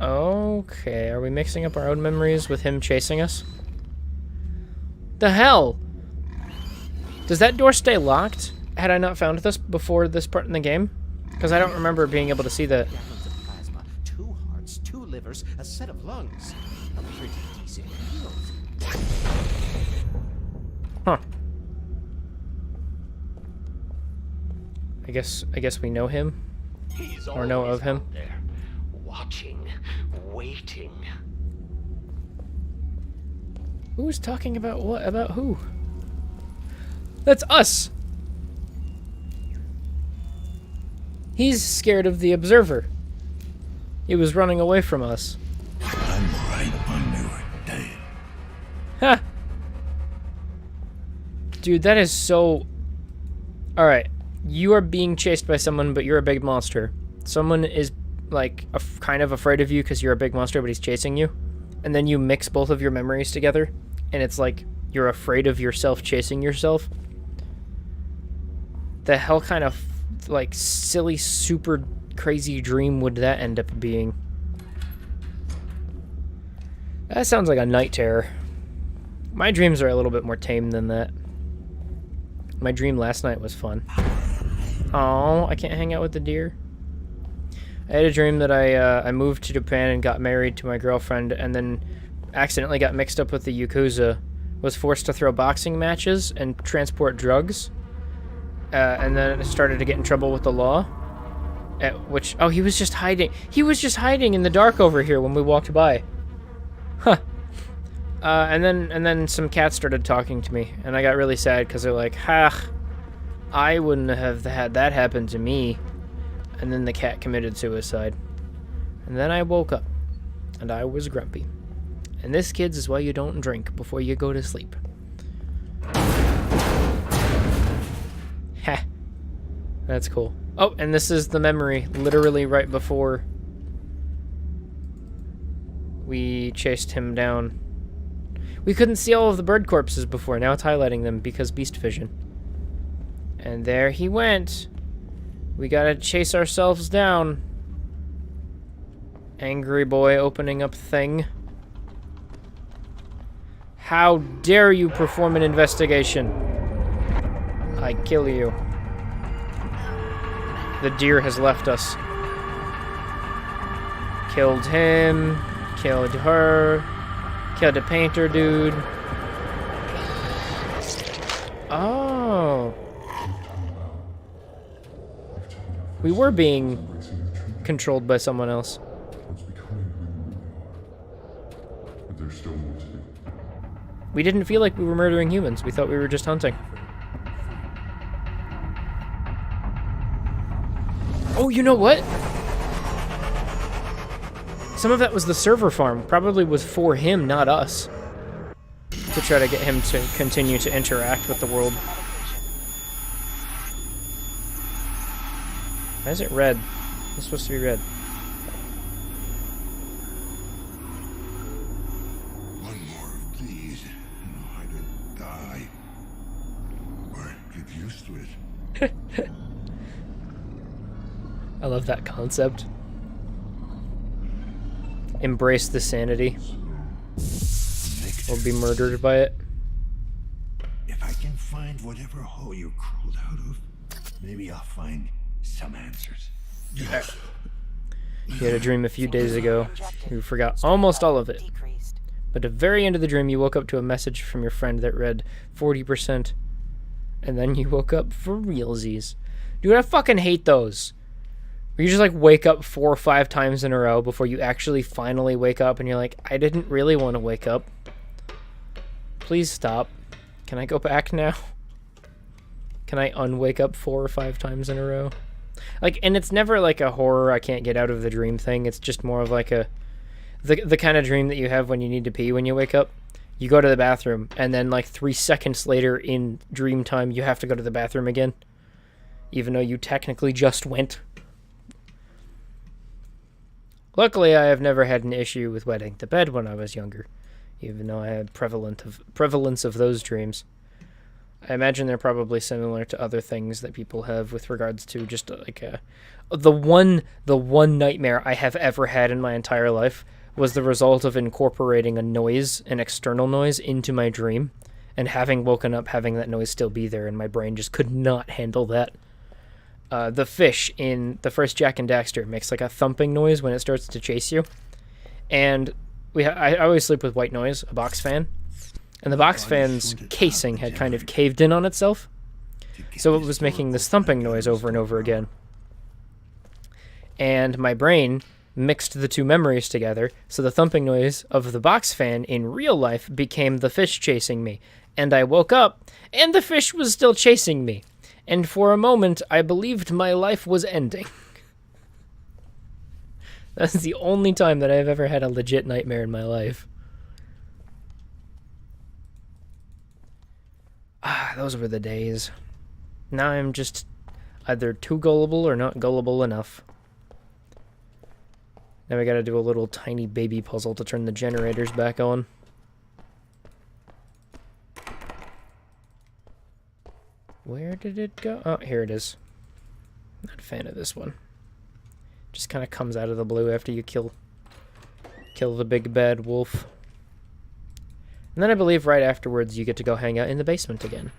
Okay, are we mixing up our own memories with him chasing us? The hell? Does that door stay locked? Had I not found this before this part in the game? Because I don't remember being able to see that. Plasma, 2 hearts, 2 livers, a set of lungs. A pretty decent yield. Huh. I guess we know him. He's or know of him. Out there, watching, waiting. Who's talking about what? About who? That's us! He's scared of the observer. He was running away from us. I'm right under it, Dave. Ha! Dude, that is so... Alright, you are being chased by someone, but you're a big monster. Someone is, like, kind of afraid of you because you're a big monster, but he's chasing you. And then you mix both of your memories together, and it's like you're afraid of yourself chasing yourself. The hell kind of, like, silly, super crazy dream would that end up being? That sounds like a night terror. My dreams are a little bit more tame than that. My dream last night was fun. Oh, I can't hang out with the deer. I had a dream that I moved to Japan and got married to my girlfriend, and then accidentally got mixed up with the Yakuza, was forced to throw boxing matches and transport drugs, and then started to get in trouble with the law. Oh, he was just hiding. He was just hiding in the dark over here when we walked by. Huh. And then some cats started talking to me, and I got really sad because they're like, "Ha, I wouldn't have had that happen to me." And then the cat committed suicide. And then I woke up, and I was grumpy. And this, kids, is why you don't drink before you go to sleep. Ha. That's cool. Oh, and this is the memory, literally right before we chased him down. We couldn't see all of the bird corpses before. Now it's highlighting them because beast vision. And there he went. We gotta chase ourselves down. Angry boy opening up thing. How dare you perform an investigation? I kill you. The deer has left us. Killed him. Killed her. Killed a painter dude. Oh. We were being controlled by someone else. We didn't feel like we were murdering humans. We thought we were just hunting. Oh, you know what? Some of that was the server farm. Probably was for him, not us. To try to get him to continue to interact with the world. Why is it red? It's supposed to be red. One more of these, and I could die. Or get used to it. I love that concept. Embrace the sanity. Or be murdered by it. If I can find whatever hole you crawled out of, maybe I'll find some answers. He had a dream a few days ago. We forgot almost all of it. But at the very end of the dream, you woke up to a message from your friend that read 40%. And then you woke up for realsies. Dude, I fucking hate those. Where you just like wake up 4 or 5 times in a row before you actually finally wake up and you're like, I didn't really want to wake up. Please stop. Can I go back now? Can I unwake up 4 or 5 times in a row? Like, and it's never like a horror I can't get out of the dream thing. It's just more of like the kind of dream that you have when you need to pee when you wake up. You go to the bathroom, and then like 3 seconds later in dream time, you have to go to the bathroom again. Even though you technically just went. Luckily, I have never had an issue with wetting the bed when I was younger. Even though I had prevalence of those dreams. I imagine they're probably similar to other things that people have with regards to just like the one nightmare I have ever had in my entire life was the result of incorporating a noise, an external noise, into my dream, and having woken up having that noise still be there, and my brain just could not handle that. The fish in the first Jak and Daxter makes like a thumping noise when it starts to chase you, and I always sleep with white noise, a box fan, and the box fan's casing had kind of caved in on itself, so it was making this thumping noise over and over again. And my brain mixed the two memories together, so the thumping noise of the box fan in real life became the fish chasing me. And I woke up, and the fish was still chasing me. And for a moment, I believed my life was ending. That's the only time that I've ever had a legit nightmare in my life. Ah, those were the days. Now I'm just either too gullible or not gullible enough. Now we gotta do a little tiny baby puzzle to turn the generators back on. Where did it go? Oh, here it is. Not a fan of this one. Just kind of comes out of the blue after you kill the big bad wolf. And then I believe right afterwards you get to go hang out in the basement again.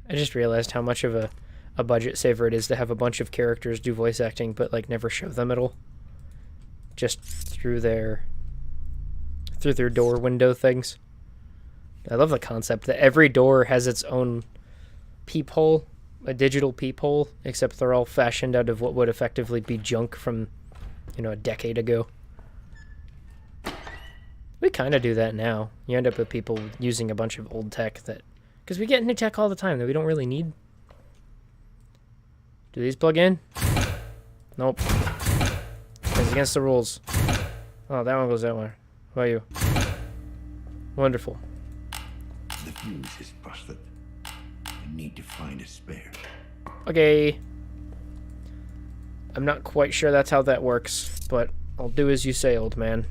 I just realized how much of a budget saver it is to have a bunch of characters do voice acting but like never show them at all. Just through their door window things. I love the concept that every door has its own peephole, a digital peephole, except they're all fashioned out of what would effectively be junk from, you know, a decade ago. We kind of do that now. You end up with people using a bunch of old tech that... Because we get new tech all the time that we don't really need. Do these plug in? Nope. It's against the rules. Oh, that one goes that way. Who are you? Wonderful. The fuse is busted. I need to find a spare. Okay. I'm not quite sure that's how that works, but I'll do as you say, old man.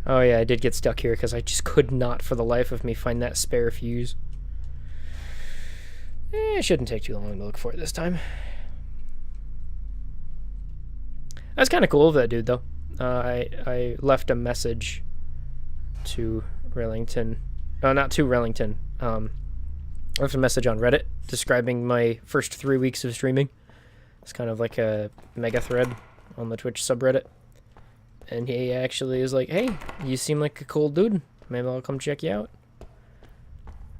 Oh yeah, I did get stuck here because I just could not for the life of me find that spare fuse. It shouldn't take too long to look for it this time. That's kind of cool of that dude, though. I left a message to Rellington. Not to Rellington. I left a message on Reddit describing my first 3 weeks of streaming. It's kind of like a mega thread on the Twitch subreddit. And he actually is like, hey, you seem like a cool dude. Maybe I'll come check you out.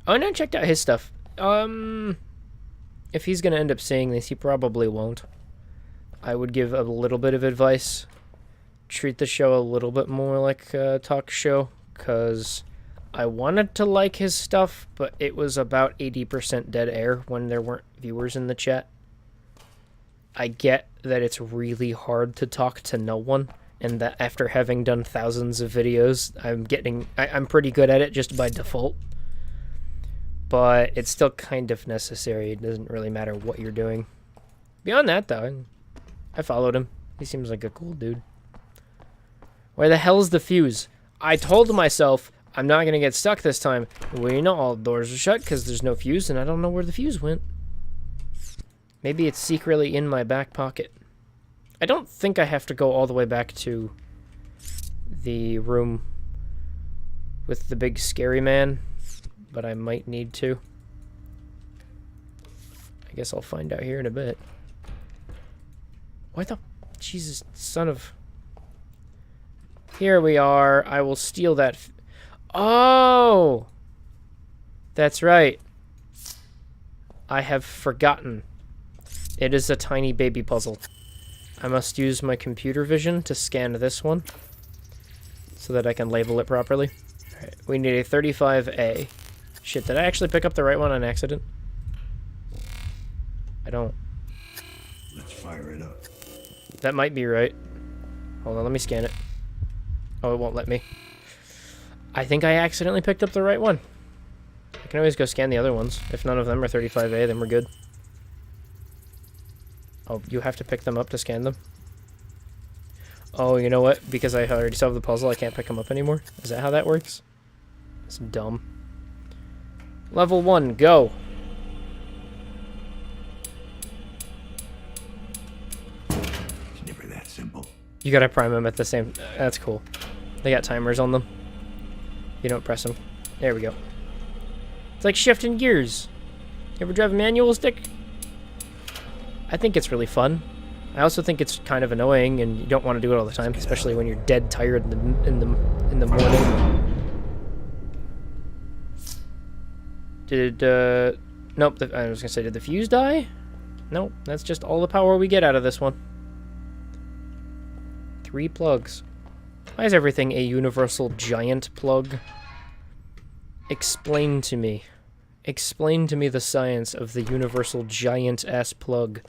Oh, and I checked out his stuff. If he's going to end up seeing this, he probably won't. I would give a little bit of advice. Treat the show a little bit more like a talk show, because I wanted to like his stuff, but it was about 80% dead air when there weren't viewers in the chat. I get that it's really hard to talk to no one, and that after having done thousands of videos, I'm pretty good at it just by default. But it's still kind of necessary. It doesn't really matter what you're doing. Beyond that, though, I followed him. He seems like a cool dude. Where the hell's the fuse? I told myself I'm not going to get stuck this time. Well, you know, all the doors are shut because there's no fuse, and I don't know where the fuse went. Maybe it's secretly in my back pocket. I don't think I have to go all the way back to the room with the big scary man, but I might need to. I guess I'll find out here in a bit. Why the Jesus, son of... Here we are. I will steal that... Oh! That's right. I have forgotten. It is a tiny baby puzzle. I must use my computer vision to scan this one so that I can label it properly. Alright, we need a 35A. Shit, did I actually pick up the right one on accident? I don't. Let's fire it up. That might be right. Hold on, let me scan it. Oh, it won't let me. I think I accidentally picked up the right one. I can always go scan the other ones. If none of them are 35A, then we're good. Oh, you have to pick them up to scan them? Oh, you know what? Because I already solved the puzzle, I can't pick them up anymore? Is that how that works? It's dumb. Level 1, go! It's never that simple. You gotta prime them at the same... That's cool. They got timers on them. You don't press them. There we go. It's like shifting gears. You ever drive a manual stick? I think it's really fun. I also think it's kind of annoying, and you don't want to do it all the time, especially when you're dead tired in the morning. Nope. I was gonna say, did the fuse die? Nope. That's just all the power we get out of this one. 3 plugs. Why is everything a universal giant plug? Explain to me. Explain to me the science of the universal giant-ass plug.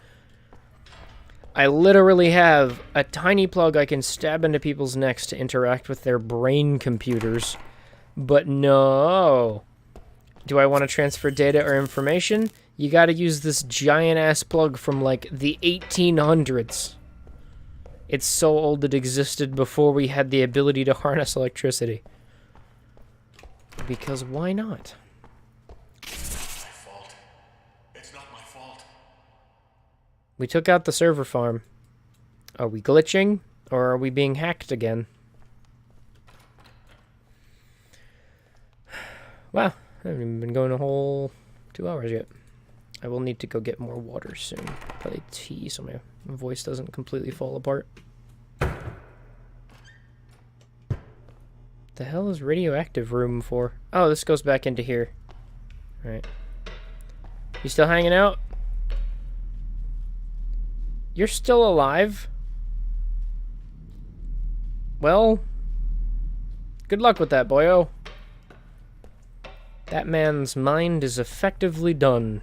I literally have a tiny plug I can stab into people's necks to interact with their brain computers. But no. Do I want to transfer data or information? You gotta use this giant-ass plug from, like, the 1800s. It's so old it existed before we had the ability to harness electricity. Because why not? It's my fault. It's not my fault. We took out the server farm. Are we glitching? Or are we being hacked again? Wow, I haven't even been going a whole 2 hours yet. I will need to go get more water soon. Probably tea so my voice doesn't completely fall apart. The hell is radioactive room for? Oh, this goes back into here. Alright. You still hanging out? You're still alive? Well, good luck with that, boyo. That man's mind is effectively done.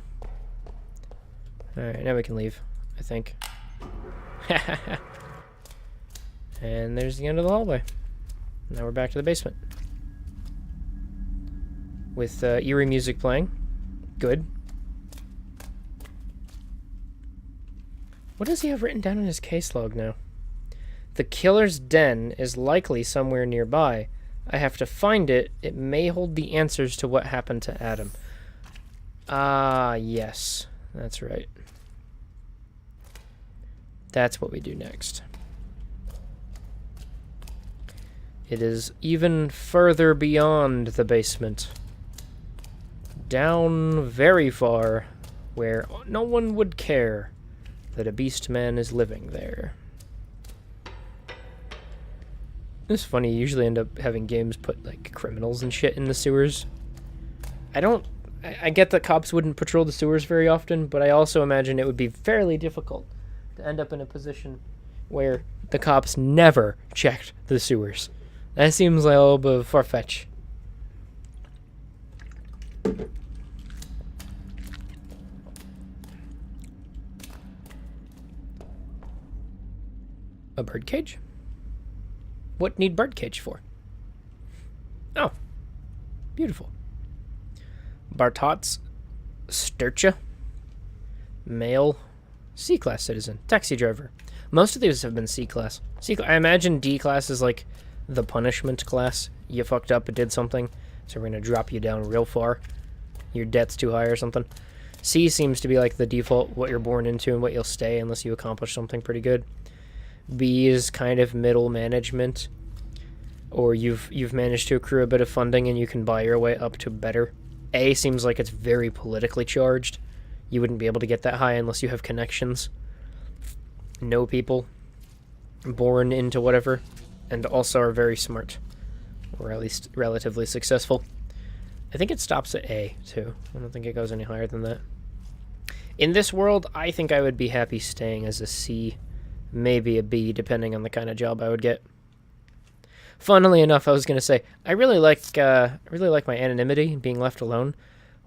Alright, now we can leave, I think. And there's the end of the hallway. Now we're back to the basement. With eerie music playing. Good. What does he have written down in his case log now? The killer's den is likely somewhere nearby. I have to find it. It may hold the answers to what happened to Adam. Ah, yes. That's right. That's what we do next. It is even further beyond the basement. Down very far, where no one would care that a beast man is living there. It's funny, you usually end up having games put, like, criminals and shit in the sewers. I get that cops wouldn't patrol the sewers very often, but I also imagine it would be fairly difficult to end up in a position where the cops never checked the sewers. That seems like a little bit far-fetched. A birdcage? What need birdcage for? Oh. Beautiful. Bartot's Sturcha. Male. C-class citizen. Taxi driver. Most of these have been C-class. I imagine D-class is like the punishment class. You fucked up and did something, so we're going to drop you down real far. Your debt's too high or something. C seems to be like the default, what you're born into and what you'll stay unless you accomplish something pretty good. B is kind of middle management, or you've managed to accrue a bit of funding and you can buy your way up to better. A seems like it's very politically charged. You wouldn't be able to get that high unless you have connections. Know people. born into whatever, and also are very smart, or at least relatively successful. I think it stops at A, too. I don't think it goes any higher than that. In this world, I think I would be happy staying as a C, maybe a B, depending on the kind of job I would get. Funnily enough, I was going to say, I really like my anonymity, being left alone.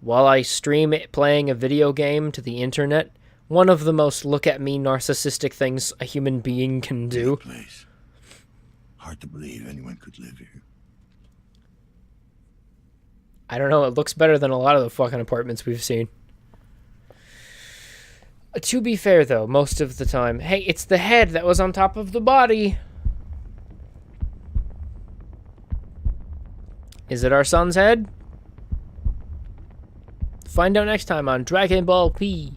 While I stream playing a video game to the internet, one of the most look-at-me narcissistic things a human being can do. Place. Hard to believe anyone could live here. I don't know, it looks better than a lot of the fucking apartments we've seen. To be fair, though, most of the time... Hey, it's the head that was on top of the body! Is it our son's head? Find out next time on Dragon Ball P.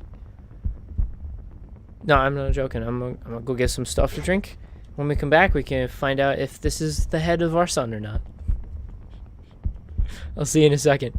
No, I'm not joking. I'm gonna go get some stuff to drink. When we come back, we can find out if this is the head of our son or not. I'll see you in a second.